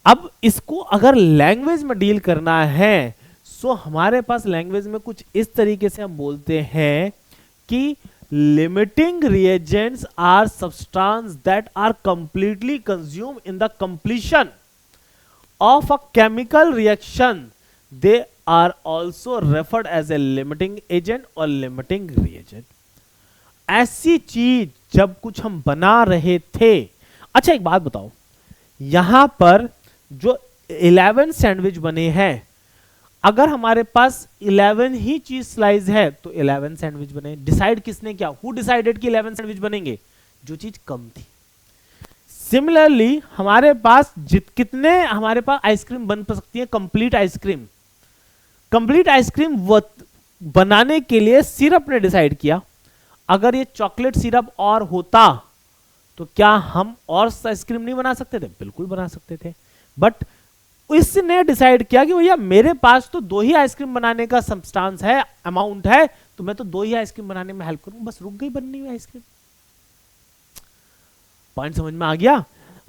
अब इसको अगर लैंग्वेज में डील करना है सो हमारे पास लैंग्वेज में कुछ इस तरीके से हम बोलते हैं कि limiting reagents are substance that are completely consume in the completion of a chemical reaction. They are also referred as a limiting agent or limiting reagent. ऐसी चीज जब कुछ हम बना रहे थे। अच्छा एक बात बताओ, यहां पर जो 11 सैंडविच बने हैं, अगर हमारे पास 11 ही चीज स्लाइस है तो 11 सैंडविच बने। डिसाइड किसने किया? हु डिसाइडेड कि 11 सैंडविच बनेंगे? जो चीज कम थी। सिमिलरली हमारे पास कितने हमारे पास आइसक्रीम बन सकती है? Complete ice cream. कंप्लीट आइसक्रीम बनाने के लिए सिरप ने डिसाइड किया, अगर ये चॉकलेट सिरप और होता तो क्या हम और आइसक्रीम नहीं बना सकते थे? बिल्कुल बना सकते थे। बट इसने डिसाइड किया कि भैया मेरे पास तो 2 ही आइसक्रीम बनाने का सब्सटेंस है, अमाउंट है, तो मैं तो 2 ही आइसक्रीम बनाने में हेल्प करूंगा, बस रुक गई बननी हुई आइसक्रीम। पॉइंट समझ में आ गया?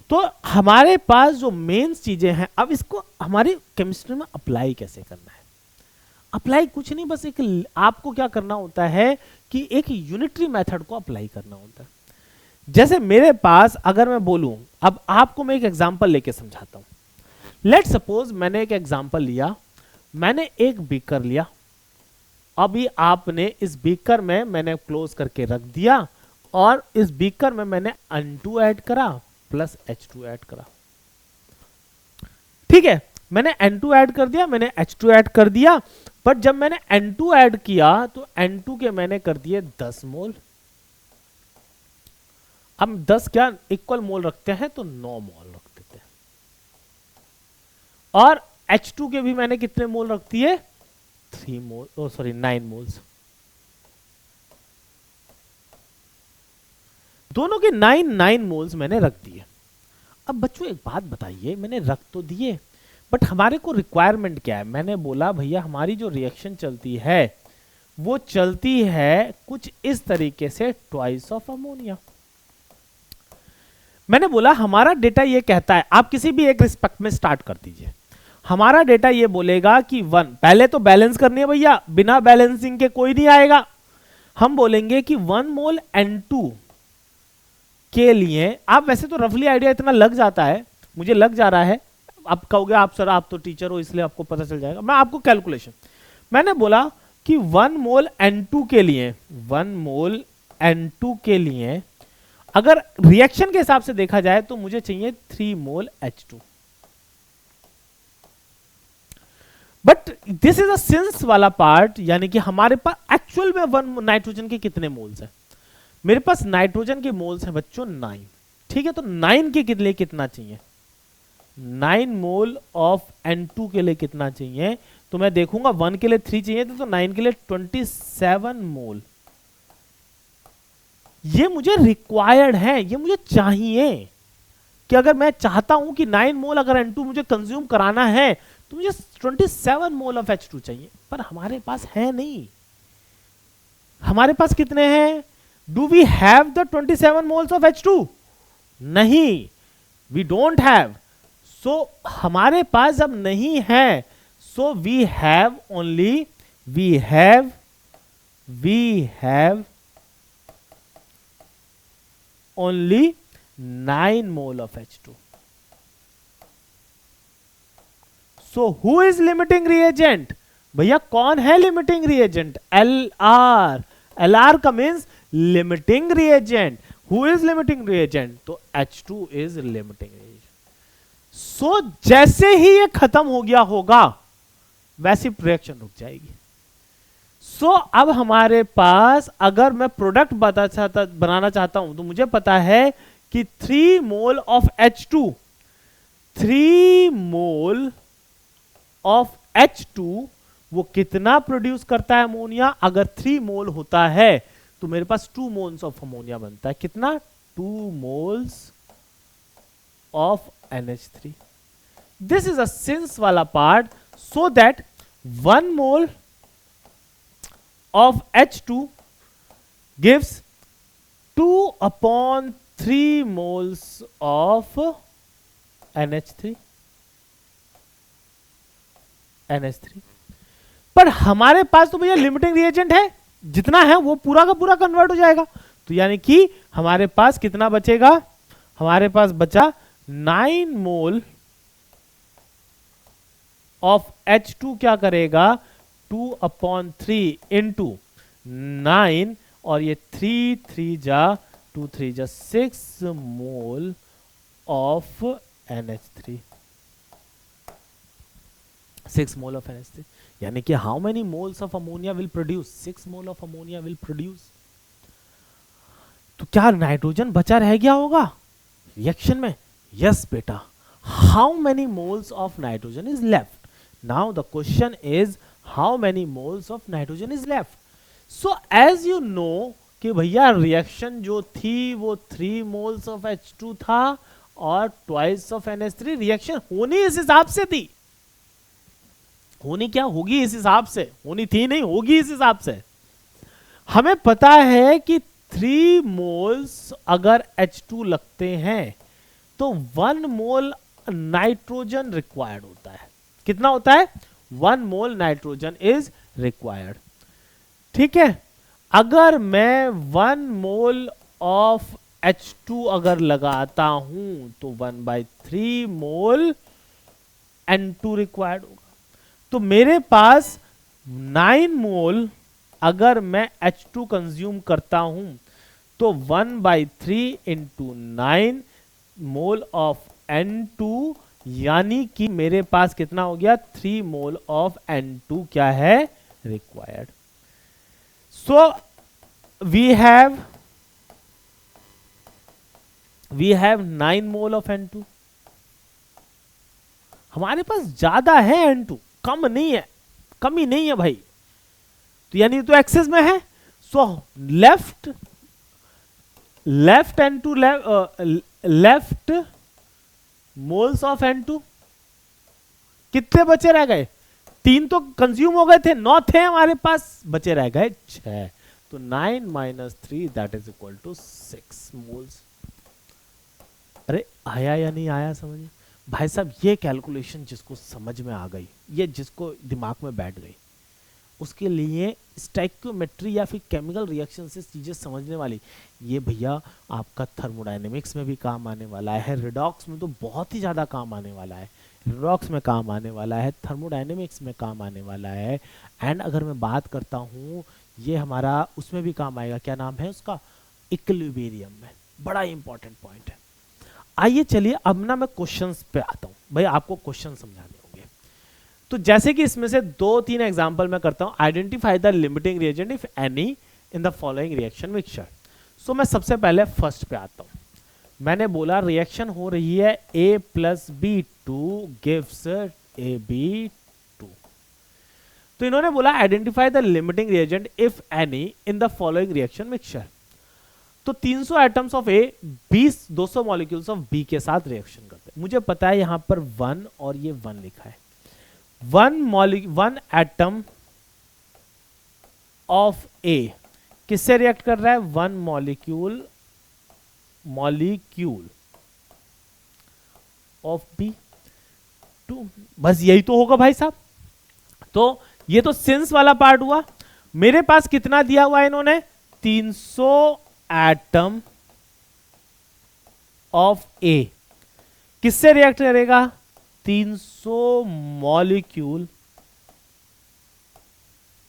तो हमारे पास जो मेन चीजें हैं, अब इसको हमारी केमिस्ट्री में अप्लाई कैसे करना है? अप्लाई कुछ नहीं, बस एक आपको क्या करना होता है कि एक यूनिटरी मेथड को अप्लाई करना होता है। जैसे मेरे पास अगर मैं बोलूं, अब आपको मैं एक एग्जांपल लेके समझाता हूं। लेट सपोज मैंने एक एग्जांपल लिया, मैंने एक बीकर लिया, अभी आपने इस बीकर में मैंने क्लोज करके रख दिया और इस बीकर में मैंने N2 ऐड करा प्लस H2 ऐड करा। ठीक है, मैंने N2 ऐड कर दिया, मैंने H2 ऐड कर दिया, बट जब मैंने N2 ऐड किया तो N2 के मैंने कर दिए 10 मोल। अब 10 क्या इक्वल मोल रखते हैं तो 9 मोल रख देते हैं। और H2 के भी मैंने कितने मोल रख दिए? 3 मोल, सॉरी 9 मोल्स। दोनों के 9 मोल्स मैंने रख दिए। अब बच्चों एक बात बताइए, मैंने रख तो दिए, बट हमारे को रिक्वायरमेंट क्या है? मैंने बोला भैया हमारी जो रिएक्शन चलती है वो चलती है कुछ इस तरीके से, ट्वाइस ऑफ अमोनिया। मैंने बोला हमारा डेटा ये कहता है, आप किसी भी एक रिस्पेक्ट में स्टार्ट कर दीजिए, हमारा डेटा ये बोलेगा कि 1, पहले तो बैलेंस करनी है भैया, बिना बैलेंसिंग के कोई नहीं आएगा। हम बोलेंगे कि 1 मोल N2 के लिए, आप वैसे तो रफली आइडिया इतना लग जाता है, मुझे लग जा रहा है, आप कहोगे आप सर आप तो टीचर हो इसलिए आपको पता चल जाएगा, मैं आपको कैलकुलेशन, मैंने बोला कि 1 मोल N2 के लिए, 1 मोल N2 के लिए अगर रिएक्शन के हिसाब से देखा जाए तो मुझे चाहिए 3 मोल H2। But this is a since वाला पार्ट, यानी कि हमारे पास एक्चुअल में 1 नाइट्रोजन के कितने मोल्स हैं? मेरे पास नाइट्रोजन के मोल्स हैं बच्चों 9। ठीक है, तो 9 के लिए कितना चाहिए? 9 मोल ऑफ N2 के लिए कितना चाहिए? तो मैं देखूंगा 1 के लिए 3 चाहिए तो 9 के लिए 27 मोल। ये मुझे रिक्वायर्ड है, ये मुझे चाहिए कि अगर मैं चाहता हूं कि 9 मोल अगर N2 मुझे कंज्यूम कराना है तो मुझे 27 मोल ऑफ H2 चाहिए, पर हमारे पास है नहीं। हमारे पास कितने हैं? Do we have the 27 moles of H2? नहीं, वी डोंट हैव। सो हमारे पास जब नहीं है, so we have only, we have only 9 mole of H2। So who is limiting reagent? भैया कौन है लिमिटिंग रिएजेंट? LR। LR का means limiting reagent. Who is limiting reagent? तो H2 इज लिमिटिंग रिएजेंट। सो जैसे ही ये खत्म हो गया होगा वैसी रिएक्शन रुक जाएगी। सो अब हमारे पास अगर मैं प्रोडक्ट बनाना चाहता हूं तो मुझे पता है कि 3 मोल of H2, 3 mole of H2 वो कितना प्रोड्यूस करता है अमोनिया? अगर 3 मोल होता है तो मेरे पास 2 मोल्स ऑफ अमोनिया बनता है। कितना? 2 moles of NH3। This is a since वाला part, so that 1 mole of H2 gives 2/3 moles of NH3। पर हमारे पास तो भैया लिमिटिंग रिएजेंट है, जितना है वो पूरा का पूरा कन्वर्ट हो जाएगा। तो यानी कि हमारे पास कितना बचेगा? हमारे पास बचा 9 मोल ऑफ H2 क्या करेगा? 2/3 इंटू 9 और ये 3 जा 2 जा 6 मोल of NH3। 6 mole of NH3, यानी कि how many moles of ammonia will produce, 6 mole of ammonia will produce. तो क्या नाइट्रोजन बचा रह गया होगा रिएक्शन में? यस बेटा। How many moles of nitrogen is left? Now the question is how many moles of nitrogen is left. So as you know कि भैया रिएक्शन जो थी वो 3 मोल्स ऑफ H2 था और ट्वाइस ऑफ NH3, रिएक्शन होनी इस हिसाब से थी, होनी क्या होगी इस हिसाब से, होनी थी नहीं, होगी इस हिसाब से। हमें पता है कि 3 मोल्स अगर H2 लगते हैं तो 1 मोल नाइट्रोजन रिक्वायर्ड होता है। कितना होता है? 1 मोल नाइट्रोजन इज रिक्वायर्ड। ठीक है, अगर मैं 1 मोल ऑफ H2 अगर लगाता हूं तो 1/3 मोल N2 रिक्वायर्ड होगा। तो मेरे पास 9 मोल अगर मैं H2 कंज्यूम करता हूं तो 1/3 इंटू 9 मोल ऑफ N2, यानी कि मेरे पास कितना हो गया? 3 मोल ऑफ N2 क्या है? Required. So we have 9 mole of N2। हमारे पास ज्यादा है N2, कम नहीं है, कमी नहीं है भाई, तो यानी तो एक्सेस में है। So left N2 left moles of N2 कितने बचे रह गए? 3 तो कंज्यूम हो गए थे, 9 थे हमारे पास, बचे रह गए 6। तो 9 - 3 that is equal to 6 moles. अरे आया या नहीं आया समझ? भाई साहब ये कैलकुलेशन जिसको समझ में आ गई, ये जिसको दिमाग में बैठ गई, उसके लिए स्टोइकियोमेट्री या फिर केमिकल रिएक्शन से चीजें समझने वाली, ये भैया आपका थर्मोडायनेमिक्स में भी काम आने वाला है, रिडॉक्स में तो बहुत ही ज्यादा काम आने वाला है, रिडॉक्स में काम आने वाला है, थर्मोडायनेमिक्स में काम आने वाला है। एंड अगर मैं बात करता हूँ ये हमारा उसमें भी काम आएगा, क्या नाम है उसका? इक्विलिब्रियम में। बड़ा इंपॉर्टेंट पॉइंट है। आइए चलिए अब ना मैं क्वेश्चंस पे आता हूँ, भाई आपको क्वेश्चन समझाने होंगे। तो जैसे कि इसमें से 2-3 एग्जांपल मैं करता हूँ। Identify the limiting reagent if any in the following reaction mixture. So मैं सबसे पहले फर्स्ट पे आता हूँ। मैंने बोला रिएक्शन हो रही है A+B2 गिव्स AB2। तो इन्होंने बोला identify the limiting reagent if any in the following reaction mixture. तो 300 atoms of A 200 molecules of B के साथ रिएक्शन करते हैं। मुझे पता है यहां पर 1 और ये 1 लिखा है। 1 एटम ऑफ ए किससे रिएक्ट कर रहा है? 1 मॉलिक्यूल ऑफ बी 2। बस यही तो होगा भाई साहब। तो ये तो सिंस वाला पार्ट हुआ। मेरे पास कितना दिया हुआ है इन्होंने? 300 एटम ऑफ ए किससे रिएक्ट करेगा? 300 मॉलिक्यूल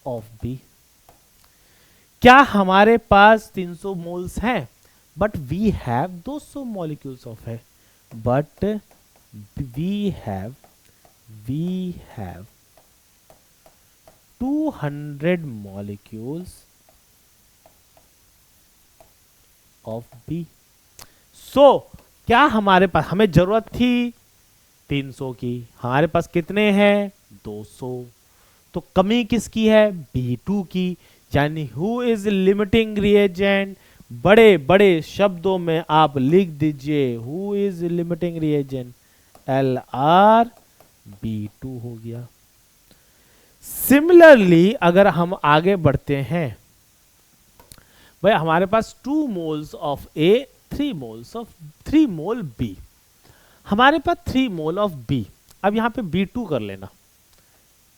ऑफ बी। क्या हमारे पास 300 मोल्स हैं? But we have 200 molecules of है, but we have 200 molecules of B. So क्या हमारे पास, हमें जरूरत थी 300 की, हमारे पास कितने हैं? 200। तो कमी किसकी है? B2 की। यानी हु इज लिमिटिंग रिएजेंट? बड़े बड़े शब्दों में आप लिख दीजिए who is limiting reagent? LrB2 हो गया। सिमिलरली अगर हम आगे बढ़ते हैं, भाई हमारे पास 2 moles of A 3 mole B, हमारे पास 3 मोल ऑफ B। अब यहां पे B2 कर लेना,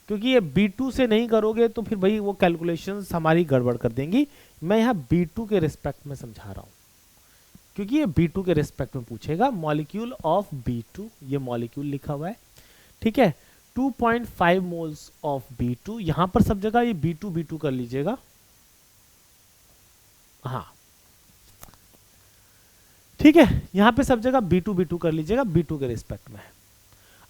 क्योंकि ये B2 से नहीं करोगे तो फिर भाई वो कैलकुलेशंस हमारी गड़बड़ कर देंगी। मैं यहां B2 के रिस्पेक्ट में समझा रहा हूं, क्योंकि ये B2 के रिस्पेक्ट में पूछेगा। मॉलिक्यूल ऑफ B2, ये मॉलिक्यूल लिखा हुआ है, ठीक है। 2.5 मोल्स ऑफ B2, यहां पर सब जगह ये B2 कर लीजिएगा। हाँ ठीक है, यहां पे सब जगह B2 कर लीजिएगा, B2 के रिस्पेक्ट में है।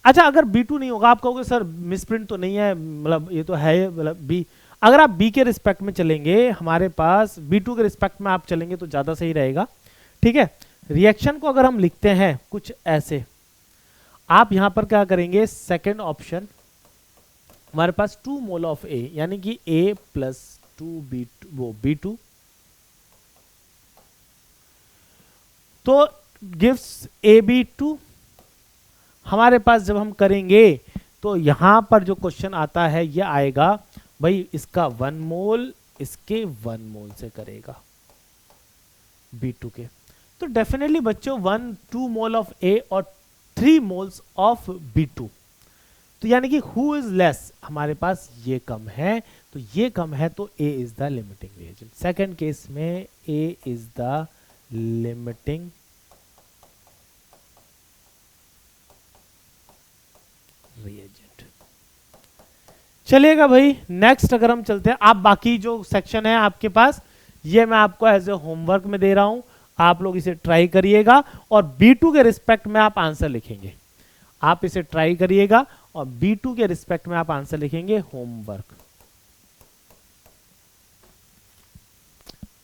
अच्छा, अगर B2 नहीं होगा, आप कहोगे सर मिसप्रिंट तो नहीं है, मतलब ये तो है, मतलब बी, अगर आप बी के रिस्पेक्ट में चलेंगे, हमारे पास B2 के रिस्पेक्ट में आप चलेंगे तो ज़्यादा सही रहेगा। ठीक है, रिएक्शन को अगर हम लिखते हैं कुछ ऐसे, आप यहां पर क्या करेंगे, सेकेंड ऑप्शन, हमारे पास 2 मोल ऑफ ए, यानी कि A प्लस 2B2, वो B2, तो गिव्स AB2। हमारे पास जब हम करेंगे तो यहां पर जो क्वेश्चन आता है ये आएगा भाई, इसका 1 मोल इसके 1 मोल से करेगा B2 के, तो डेफिनेटली बच्चों 2 मोल ऑफ A और 3 मोल्स ऑफ B2, तो यानी कि हु इज लेस, हमारे पास ये कम है, तो ये कम है तो A is the limiting reagent. Second case में A is the limiting reagent. चलिएगा भाई, नेक्स्ट अगर हम चलते हैं, आप बाकी जो सेक्शन है आपके पास, ये मैं आपको एज ए होमवर्क में दे रहा हूं, आप लोग इसे ट्राई करिएगा और B2 के रिस्पेक्ट में आप आंसर लिखेंगे। आप इसे ट्राई करिएगा और B2 के रिस्पेक्ट में आप आंसर लिखेंगे, होमवर्क।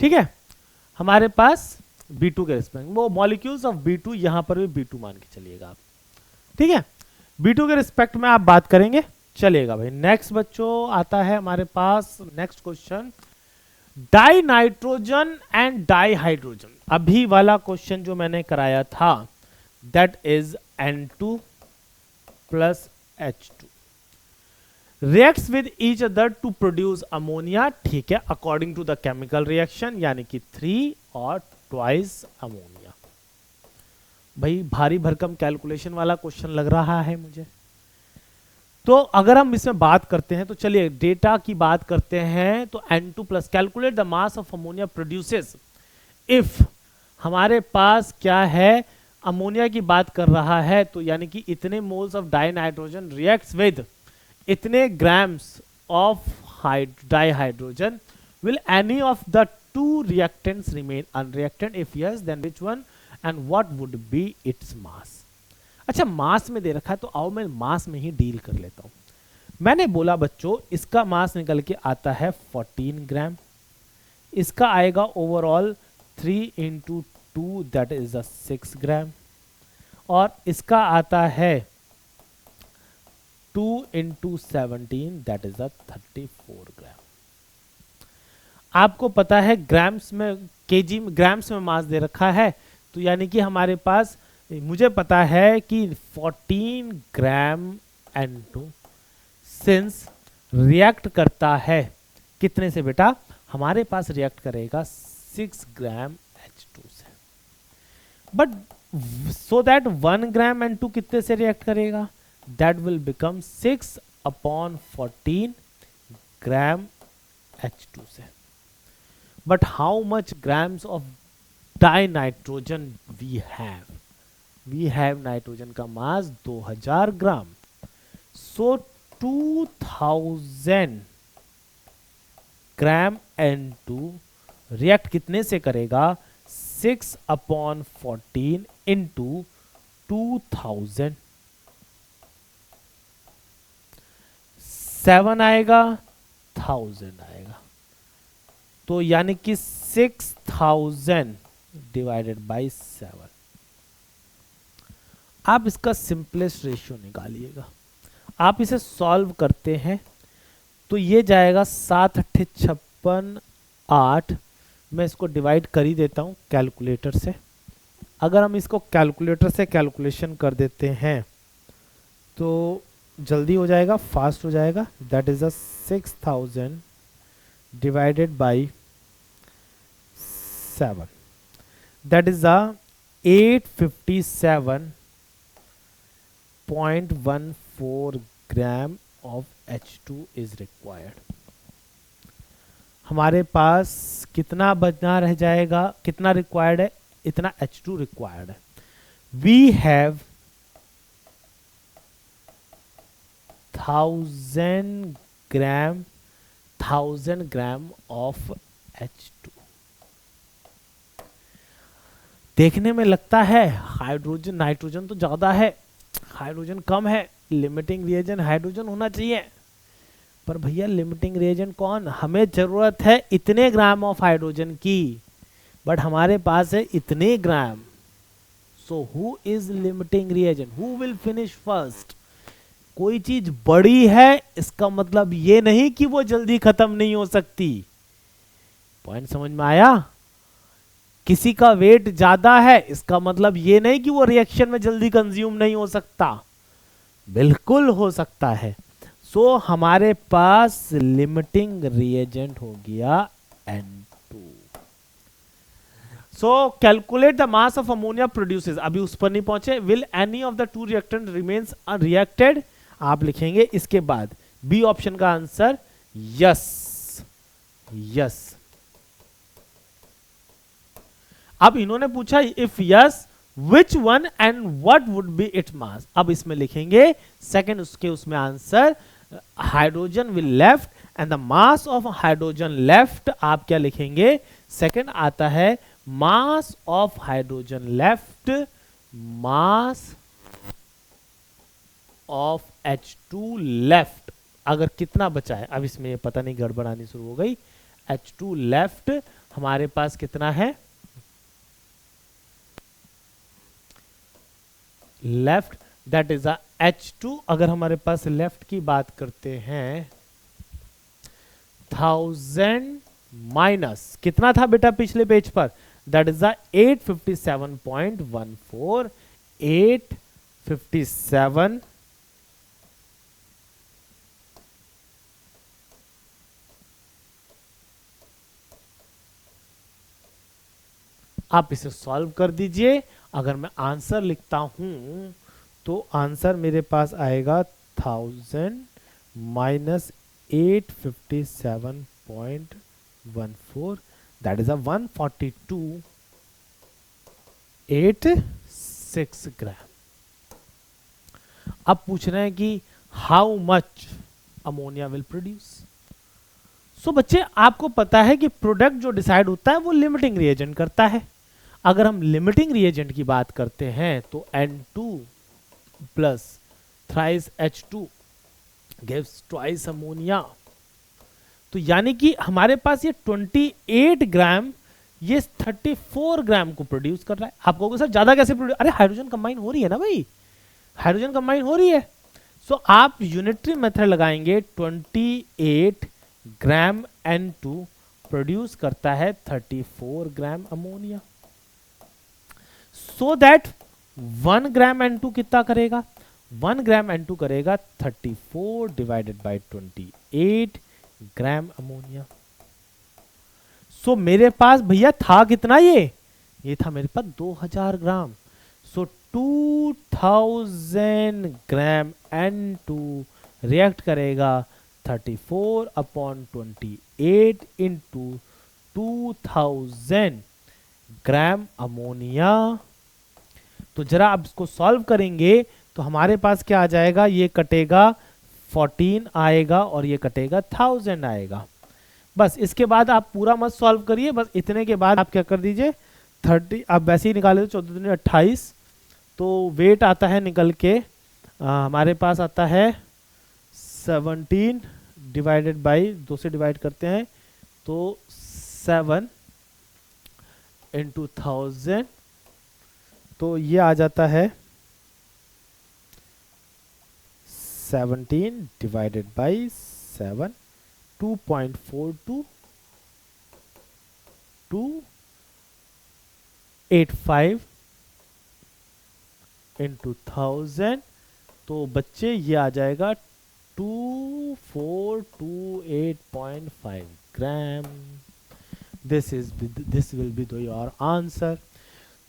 ठीक है, हमारे पास B2 के रिस्पेक्ट, वो मॉलिक्यूल्स ऑफ B2, यहां पर भी B2 मान के चलिएगा आप। ठीक है, B2 के रिस्पेक्ट में आप बात करेंगे, चलेगा भाई। नेक्स्ट बच्चों आता है हमारे पास next question, di nitrogen and di hydrogen. अभी वाला क्वेश्चन जो मैंने कराया था, that is N2 plus H2 reacts with each other to produce ammonia। ठीक है, according to the chemical reaction, यानी कि 3 और ट्वाइस अमोनिया। भाई भारी भरकम कैलकुलेशन वाला क्वेश्चन लग रहा है मुझे। तो अगर हम इसमें बात करते हैं तो चलिए डेटा की बात करते हैं, तो N2 plus, calculate the mass of ammonia produces if, हमारे पास क्या है, अमोनिया की बात कर रहा है, तो यानी कि इतने moles of die nitrogen reacts with इतने grams of di hydrogen, will any of the 2 reactants remain unreacted, if yes then which one and what would be its mass. अच्छा, मास में दे रखा है तो आओ मैं मास में ही डील कर लेता हूं। मैंने बोला बच्चों इसका मास निकल के आता है 14 ग्राम, इसका आएगा ओवरऑल 3 इंटू 2 दैट इज 6 ग्राम, और इसका आता है 2 इंटू 17 दैट इज 34 ग्राम। आपको पता है ग्राम्स में, केजी में, ग्राम्स में मास दे रखा है, तो यानी कि हमारे पास, मुझे पता है कि 14 ग्राम N2 सिंस रिएक्ट करता है कितने से बेटा, हमारे पास रिएक्ट करेगा 6 ग्राम H2 से, but so that 1 gram N2 कितने से रिएक्ट करेगा, that will become 6 upon 14 gram H2 से। But how much grams of die nitrogen we have nitrogen का मास 2000 ग्राम, सो 2000 ग्राम N2 रिएक्ट कितने से करेगा, 6 अपॉन 14 इंटू 2000, 7 आएगा, 1000 आएगा, तो यानी कि 6000 डिवाइडेड बाई 7। आप इसका सिंपलेस्ट रेशियो निकालिएगा। आप इसे सॉल्व करते हैं तो ये जाएगा 7 अट्ठे 56 8। मैं इसको डिवाइड कर ही देता हूँ कैलकुलेटर से। अगर हम इसको कैलकुलेटर से कैलकुलेशन कर देते हैं तो जल्दी हो जाएगा, फास्ट हो जाएगा। That is 6000 divided by 7, that is 857.14 gram of H2 is required. हमारे पास कितना बचना रह जाएगा, कितना रिक्वायर्ड है, इतना H2 रिक्वायर्ड है। We have 1000 gram of H2। देखने में लगता है हाइड्रोजन नाइट्रोजन तो ज्यादा है, हाइड्रोजन कम है, लिमिटिंग रिएजेंट हाइड्रोजन होना चाहिए। पर भैया लिमिटिंग रिएजेंट कौन, हमें जरूरत है इतने ग्राम ऑफ हाइड्रोजन की, बट हमारे पास है इतने gram. So who is limiting reagent, who will finish first. कोई चीज बड़ी है इसका मतलब ये नहीं कि वो जल्दी खत्म नहीं हो सकती। पॉइंट समझ में आया? किसी का वेट ज्यादा है इसका मतलब ये नहीं कि वो रिएक्शन में जल्दी कंज्यूम नहीं हो सकता, बिल्कुल हो सकता है। सो हमारे पास लिमिटिंग रिएजेंट हो गया N2। So calculate the mass of ammonia produces, अभी उस पर नहीं पहुंचे। Will any of the two reactant remains unreacted, आप लिखेंगे इसके बाद बी ऑप्शन का आंसर यस, यस। अब इन्होंने पूछा if yes which one and what would B it mass. अब इसमें लिखेंगे सेकंड, उसके उसमें answer hydrogen will left and the mass of hydrogen left, आप क्या लिखेंगे, सेकंड आता है mass of hydrogen left, mass of H2 left. अगर कितना बचा है, अब इसमें ये पता नहीं गड़बड़ आनी शुरू हो गई। H2 लेफ्ट हमारे पास कितना है, लेफ्ट दैट इज H2। अगर हमारे पास लेफ्ट की बात करते हैं 1000 माइनस कितना था बेटा पिछले पेज पर, दैट इज 857.14, 857 आप इसे सॉल्व कर दीजिए। अगर मैं आंसर लिखता हूं तो आंसर मेरे पास आएगा 1000 माइनस 857.14, दैट इज 142.86 ग्राम। अब पूछ रहे हैं कि how much ammonia will produce. So बच्चे आपको पता है कि प्रोडक्ट जो डिसाइड होता है वो लिमिटिंग रिएजेंट करता है। अगर हम लिमिटिंग रिएजेंट की बात करते हैं तो N2 plus thrice H2 gives twice ammonia. तो यानी कि हमारे पास ये 28 ग्राम ये 34 ग्राम को प्रोड्यूस कर रहा है। आप कहोगे सर ज्यादा कैसे प्रोड्यूस, अरे हाइड्रोजन कंबाइन हो रही है ना भाई, हाइड्रोजन कंबाइन हो रही है। सो आप यूनिटरी मेथड लगाएंगे, 28 ग्राम N2 प्रोड्यूस करता है 34 gram ammonia. So that 1 gram N2 कितना करेगा, 1 ग्राम N2 करेगा 34 डिवाइडेड बाय 28 ग्राम अमोनिया। सो मेरे पास भैया था कितना, ये था मेरे पास 2000 ग्राम। सो 2000 ग्राम N2 रिएक्ट करेगा 34 अपॉन 28 इंटू 2000 ग्राम अमोनिया। तो जरा आप इसको सॉल्व करेंगे तो हमारे पास क्या आ जाएगा, ये कटेगा 14 आएगा और ये कटेगा 1000 आएगा। बस इसके बाद आप पूरा मत सॉल्व करिए, बस इतने के बाद आप क्या कर दीजिए 30, आप वैसे ही निकाले तो 14 28, तो वेट आता है निकल के हमारे पास आता है 17 डिवाइडेड बाई 2 से डिवाइड करते हैं तो 7 इंटू 1000, तो ये आ जाता है 17 डिवाइडेड बाई 7, 2.42 285 इंटू 1000। तो बच्चे ये आ जाएगा 2428.5 gram. This will be your answer.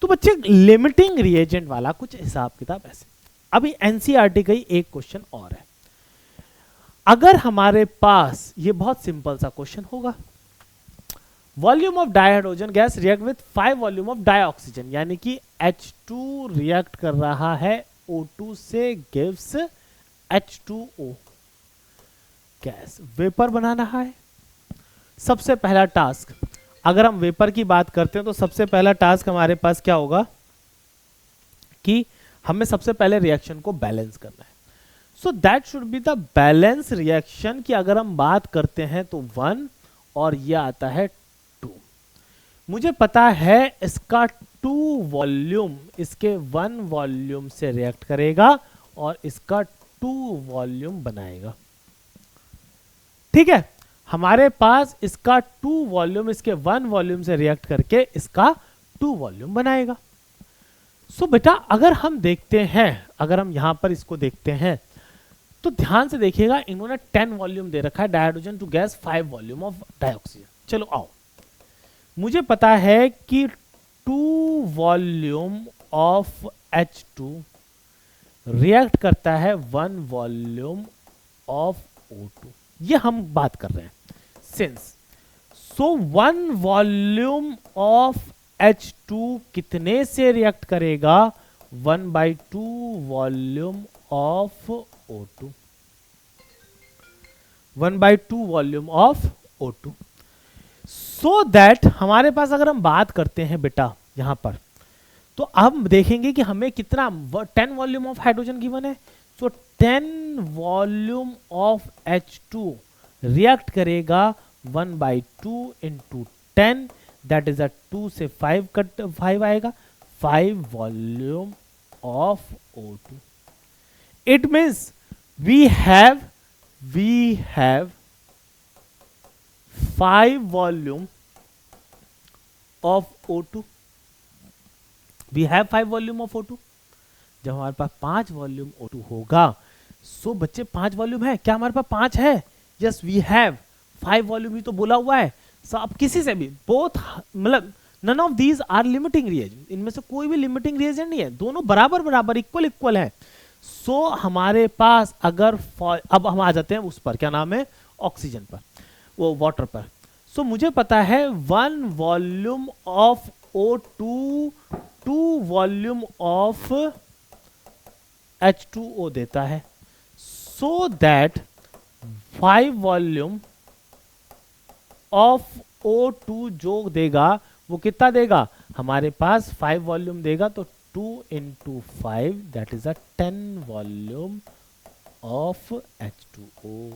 तो बच्चे लिमिटिंग रिएजेंट वाला कुछ हिसाब किताब ऐसे। अभी एनसीईआरटी का ही एक क्वेश्चन और है। अगर हमारे पास ये बहुत सिंपल सा क्वेश्चन होगा, volume of dihydrogen gas react with 5 volume of dioxygen, यानी कि H2 रिएक्ट कर रहा है O2 से, गिव्स H2O गैस, वेपर बनाना है। सबसे पहला टास्क, अगर हम वेपर की बात करते हैं तो सबसे पहला टास्क हमारे पास क्या होगा कि हमें सबसे पहले रिएक्शन को बैलेंस करना है। So that should be the balance reaction की अगर हम बात करते हैं तो 1 और ये आता है 2। मुझे पता है इसका 2 वॉल्यूम इसके 1 वॉल्यूम से रिएक्ट करेगा और इसका 2 वॉल्यूम बनाएगा। ठीक है, हमारे पास इसका 2 वॉल्यूम इसके 1 वॉल्यूम से रिएक्ट करके इसका 2 वॉल्यूम बनाएगा। सो बेटा अगर हम देखते हैं, अगर हम यहां पर इसको देखते हैं तो ध्यान से देखिएगा, इन्होंने 10 वॉल्यूम दे रखा है dihydrogen to gas 5 volume of dioxygen. चलो आओ, मुझे पता है कि 2 वॉल्यूम ऑफ H2 रिएक्ट करता है 1 वॉल्यूम ऑफ O2, ये हम बात कर रहे हैं since. So 1 volume of H2 कितने से रिएक्ट करेगा? 1/2 volume of O2, 1/2 volume of O2। So that हमारे पास अगर हम बात करते हैं बेटा यहां पर, तो अब देखेंगे कि हमें कितना 10 वॉल्यूम ऑफ हाइड्रोजन गिवन है। सो 10 वॉल्यूम ऑफ H2 रिएक्ट करेगा 1/2 इंटू 10, दैट इज 2 से 5 कट 5 आएगा, 5 volume of O2। It means we have 5 volume of O2, we have 5 volume of O2। जब हमारे पास 5 वॉल्यूम O2 होगा, सो बच्चे 5 वॉल्यूम है, क्या हमारे पास 5 है? यस वी हैव 5 वॉल्यूम, ही तो बोला हुआ है। सो अब किसी से भी बोथ, मतलब none of these are limiting reagent, इनमें से कोई भी लिमिटिंग रिएजेंट नहीं है, दोनों बराबर बराबर इक्वल है। सो हमारे पास अगर अब हम आ जाते हैं उस पर, क्या नाम है, ऑक्सीजन पर, वो वाटर पर। सो मुझे पता है 1 volume of O2 2 volume of H2O देता है। So that 5 volume of O2 जो देगा वो कितना देगा? हमारे पास 5 वॉल्यूम देगा, तो 2 into 5 that is a 10 volume of H2O.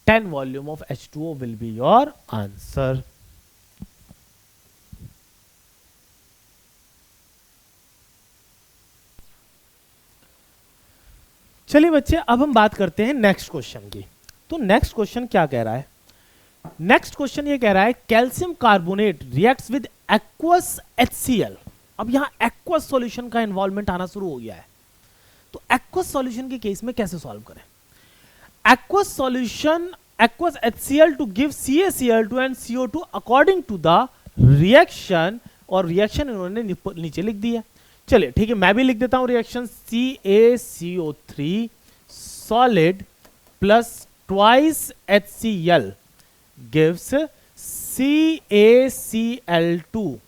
10 volume of H2O will be your answer. चलिए बच्चे अब हम बात करते हैं नेक्स्ट क्वेश्चन की। तो नेक्स्ट क्वेश्चन क्या कह रहा है? नेक्स्ट क्वेश्चन ये कह रहा है calcium carbonate reacts with aqueous HCl। अब यहां एक्वस सॉल्यूशन का इन्वॉल्वमेंट आना शुरू हो गया है, तो एक्वस सॉल्यूशन के केस में कैसे सॉल्व करें? Aqueous solution, aqueous HCl to give CaCl2 and CO2 according to the reaction, और रिएक्शन इन्होंने नीचे लिख दी है। चलिए ठीक है, मैं भी लिख देता हूं reaction. CaCO3 solid plus twice HCl gives CaCl2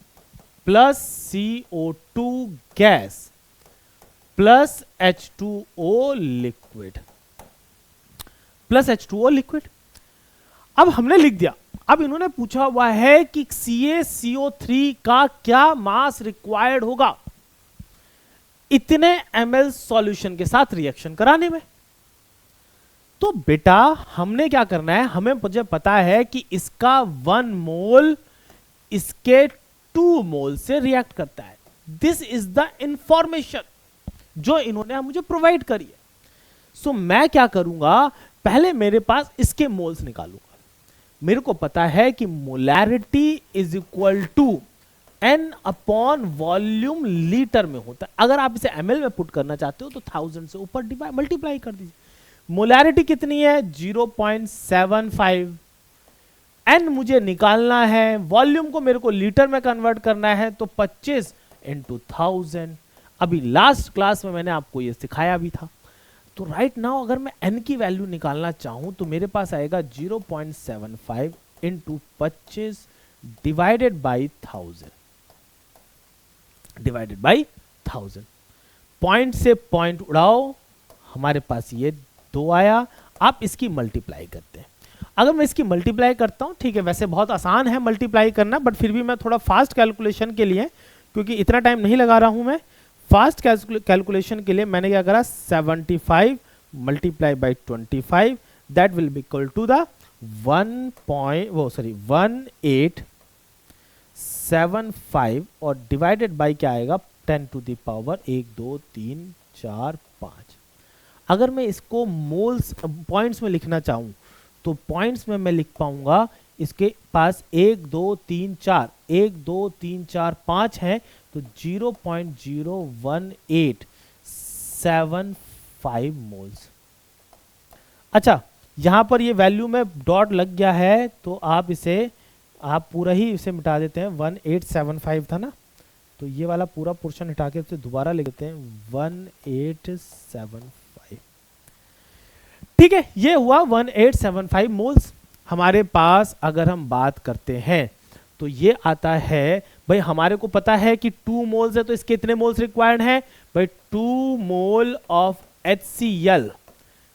plus CO2 gas plus H2O liquid plus H2O liquid। अब हमने लिख दिया। अब इन्होंने पूछा हुआ है कि CaCO3 का क्या मास रिक्वायर्ड होगा इतने ml सॉल्यूशन के साथ रिएक्शन कराने में। तो बेटा हमने क्या करना है, हमें मुझे पता है कि इसका 1 मोल इसके 2 मोल से रिएक्ट करता है। दिस इज द इंफॉर्मेशन जो इन्होंने मुझे प्रोवाइड करी है। सो मैं क्या करूंगा, पहले मेरे पास इसके मोल्स निकालूंगा। मेरे को पता है कि molarity is equal to N upon volume litre में होता है। अगर आप इसे ml में पुट करना चाहते हो तो 1000 से ऊपर मल्टीप्लाई कर दीजिए। मोलैरिटी कितनी है? 0.75। N मुझे निकालना है, वॉल्यूम को मेरे को लीटर में कन्वर्ट करना है, तो 25 into 1000। अभी लास्ट क्लास में मैंने आपको ये सिखाया भी था। तो राइट नाउ अगर मैं N की वैल्यू निकालना चाहूं तो मेरे पास आएगा 0.75 into 25 divided by 1000, divided by 1000। Point से पॉइंट उड़ाओ, हमारे पास ये 2 आया। आप इसकी मल्टीप्लाई करते हैं। अगर मैं इसकी मल्टीप्लाई करता हूं, ठीक है, वैसे बहुत आसान है मल्टीप्लाई करना, बट फिर भी मैं थोड़ा फास्ट कैलकुलेशन के लिए, क्योंकि इतना टाइम नहीं लगा रहा हूं मैं, फास्ट कैलकुलेशन के लिए मैंने क्या करा, 75 multiply by 25, that will be equal to the 1875 और डिवाइडेड बाई क्या आएगा 10 टू द पावर 1 2 3 4 5। अगर मैं इसको मोल्स पॉइंट्स में लिखना चाहूं तो पॉइंट्स में मैं लिख पाऊंगा, इसके पास 1 2 3 4 1 2 3 4 5 है तो 0.01875 मोल्स। अच्छा, यहां पर ये वैल्यू में डॉट लग गया है तो आप पूरा ही इसे मिटा देते हैं। 1875 था ना, तो ये वाला पूरा पोर्शन हटा के उसे दोबारा लिख देते हैं 1875। ठीक है, ये हुआ 1875 मोल्स। हमारे पास अगर हम बात करते हैं तो ये आता है, भाई हमारे को पता है कि 2 मोल्स है तो इसके कितने मोल्स रिक्वायर्ड हैं भाई, 2 मोल ऑफ HCl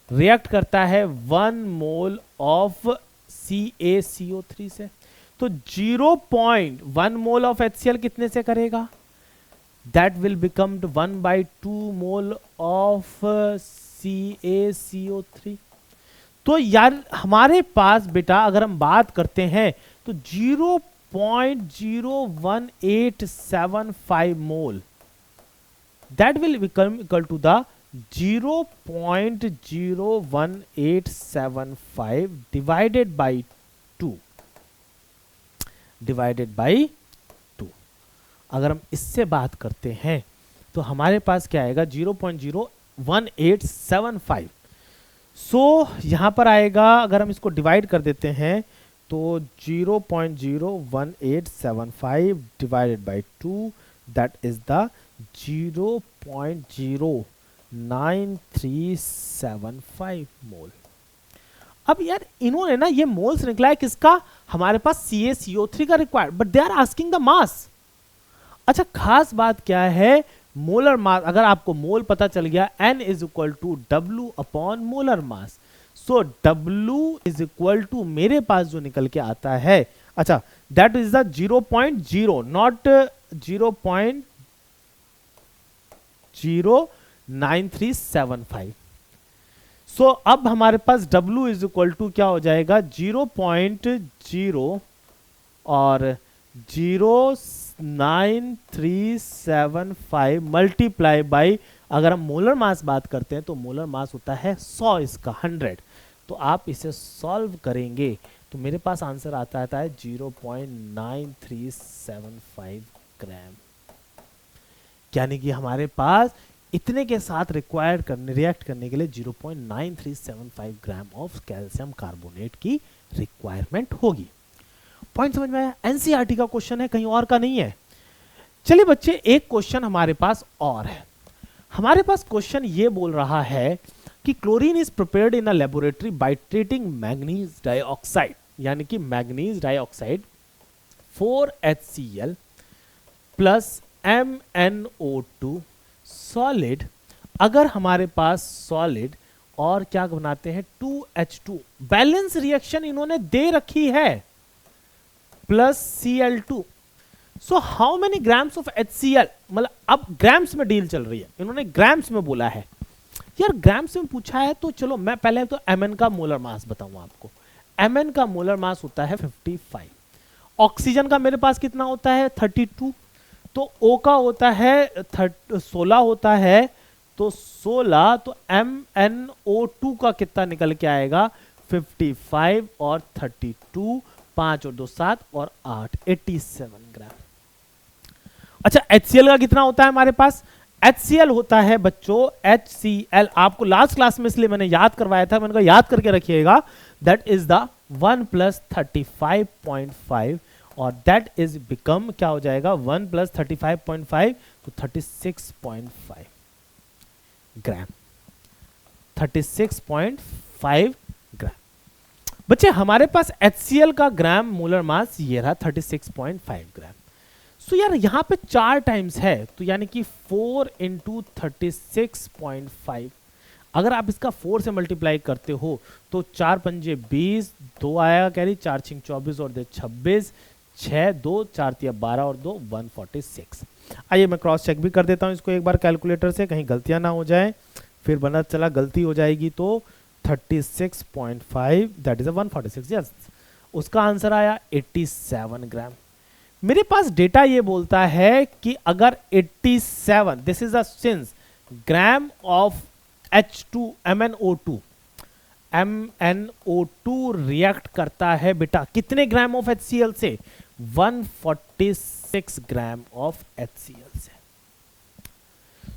रिएक्ट करता है 1 मोल ऑफ CaCO3 से। तो 0.1 मोल ऑफ HCl कितने से करेगा, that will become 1/2 mole of CaCO3। तो यार हमारे पास बेटा अगर हम बात करते हैं तो 0.01875 mole, that will become equal to the 0.01875 divided by 2 अगर हम इससे बात करते हैं तो हमारे पास क्या आएगा 0.01875। सो यहां पर आएगा, अगर हम इसको डिवाइड कर देते हैं तो 0.01875 divided by 2 that is the 0.09375 मोल। अब यार इन्होंने ना ये मोल्स निकला है किसका, हमारे पास CaCO3 का required, but they are asking the mass. अच्छा, खास बात क्या है, मोलर मास अगर आपको मोल पता चल गया, N is equal to W upon molar mass. So W is equal to मेरे पास जो निकल के आता है, अच्छा दैट इज द 0.0 नॉट 0.09375। सो अब हमारे पास W इज इक्वल टू क्या हो जाएगा 0.0 और 09375 मल्टीप्लाई बाई, अगर हम मोलर मास बात करते हैं तो मोलर मास होता है 100, इसका 100। तो आप इसे सॉल्व करेंगे तो मेरे पास आंसर आता है 0.9375 ग्राम। यानी कि हमारे पास इतने के साथ रिएक्ट करने के लिए 0.9375 ग्राम ऑफ कैल्शियम कार्बोनेट की रिक्वायरमेंट होगी। पॉइंट समझ में आया? एनसीईआरटी का क्वेश्चन है, कहीं और का नहीं है। चलिए बच्चे, एक क्वेश्चन हमारे पास और है। हमारे पास क्वेश्चन ये बोल रहा है कि chlorine is prepared in a laboratory by treating manganese dioxide, यानी कि manganese dioxide 4HCl plus MnO2 solid. अगर हमारे पास सॉलिड और क्या बनाते हैं 2H2, बैलेंस रिएक्शन इन्होंने दे रखी है plus Cl2। So how many grams of HCl, मतलब अब ग्राम्स में डील चल रही है, इन्होंने ग्राम्स में बोला है। यार ग्राम्स में पूछा है तो चलो मैं पहले तो Mn का मोलर मास बताऊंगा आपको। Mn का मोलर मास होता है 55, ऑक्सीजन का मेरे पास कितना होता है 32, तो O का होता है 16 होता है, तो 16, तो MnO2 का कितना निकल के आएगा 55 और 32, 5 और 2 7 और 8 87 ग्राम। अच्छा, HCl का कितना होता है हमारे पास, HCl होता है बच्चों HCl, आपको लास्ट क्लास में इसलिए मैंने याद करवाया था, मैंने कहा याद करके रखिएगा, दैट इज द 1 प्लस 35.5 और दैट इज बिकम क्या हो जाएगा 1 प्लस 35.5 तो 36.5 ग्राम, 36.5 ग्राम। बच्चे हमारे पास HCl का ग्राम मोलर मास ये रहा 36.5 ग्राम। सो यार यहाँ पे 4 टाइम्स है, तो यानी कि 4 इंटू 36.5, अगर आप इसका 4 से मल्टीप्लाई करते हो तो 4 पंजे 20, 2 आएगा कैरी, 4 छिंग 24 और 2 26, 6 2 4 3 12 और 2 146। आइए मैं क्रॉस चेक भी कर देता हूँ इसको एक बार कैलकुलेटर से, कहीं गलतियाँ ना हो जाए, फिर बना चला गलती हो जाएगी तो 36.5 दैट इज 146। यस, उसका आंसर आया 87 ग्राम। मेरे पास डेटा ये बोलता है कि अगर 87, this is a since gram of H2 MnO2 react करता है बेटा कितने ग्राम ऑफ HCl से, 146 ग्राम ऑफ HCl से।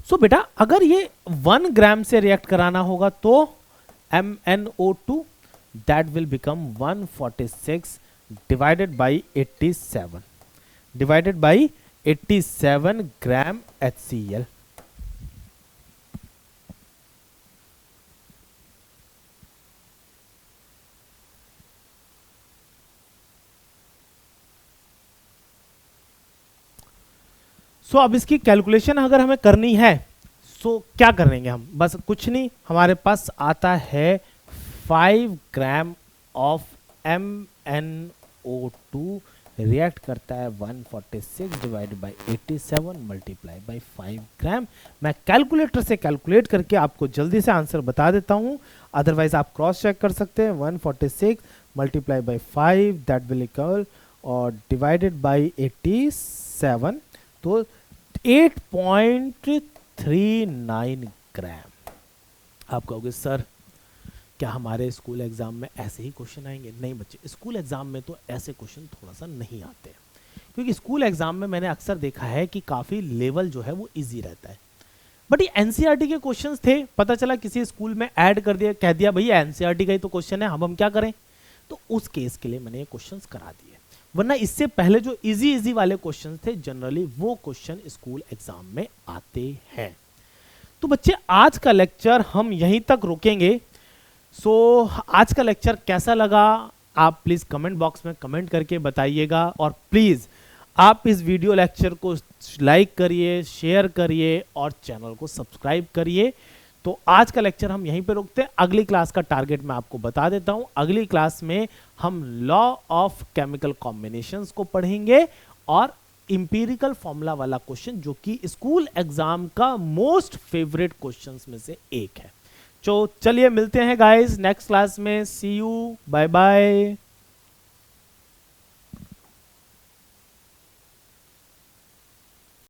सो बेटा अगर ये 1 ग्राम से रिएक्ट कराना होगा तो MnO2 that will become 146 divided by 87 gram HCl। सो अब इसकी कैलकुलेशन अगर हमें करनी है सो क्या करेंगे हम, बस कुछ नहीं, हमारे पास आता है 5 ग्राम ऑफ MnO2 रिएक्ट करता है 146 डिवाइडेड बाय 87 मल्टीप्लाई बाय 5 ग्राम। मैं कैलकुलेटर से कैलकुलेट करके आपको जल्दी से आंसर बता देता हूं, अदरवाइज आप क्रॉस चेक कर सकते हैं। 146 multiply by 5 that will equal और डिवाइडेड बाय 87 तो 8.39 ग्राम। आप कहोगे सर क्या हमारे स्कूल एग्जाम में ऐसे ही क्वेश्चन आएंगे? नहीं बच्चे, स्कूल एग्जाम में तो ऐसे क्वेश्चन थोड़ा सा नहीं आते हैं, क्योंकि स्कूल एग्जाम में मैंने अक्सर देखा है कि काफ़ी लेवल जो है वो इजी रहता है। बट ये एनसीईआरटी के क्वेश्चंस थे, पता चला किसी स्कूल में ऐड कर दिया, कह दिया भैया एनसीईआरटी का ही तो क्वेश्चन है, हम क्या करें, तो उस केस के लिए मैंने ये क्वेश्चंस करा दिए। वरना इससे पहले जो इजी वाले क्वेश्चन थे जनरली वो क्वेश्चन स्कूल एग्जाम में आते हैं। तो बच्चे आज का लेक्चर हम यहीं तक रोकेंगे। सो आज का लेक्चर कैसा लगा आप प्लीज कमेंट बॉक्स में कमेंट करके बताइएगा, और प्लीज आप इस वीडियो लेक्चर को लाइक करिए, शेयर करिए और चैनल को सब्सक्राइब करिए। तो आज का लेक्चर हम यहीं पे रोकते हैं। अगली क्लास का टारगेट मैं आपको बता देता हूं। अगली क्लास में हम लॉ ऑफ केमिकल कॉम्बिनेशंस को पढ़ेंगे और इंपीरिकल फॉर्मूला वाला क्वेश्चन जो कि स्कूल एग्जाम का मोस्ट फेवरेट क्वेश्चंस में से एक है। तो चलिए मिलते हैं गाइस नेक्स्ट क्लास में। सी यू, बाय बाय।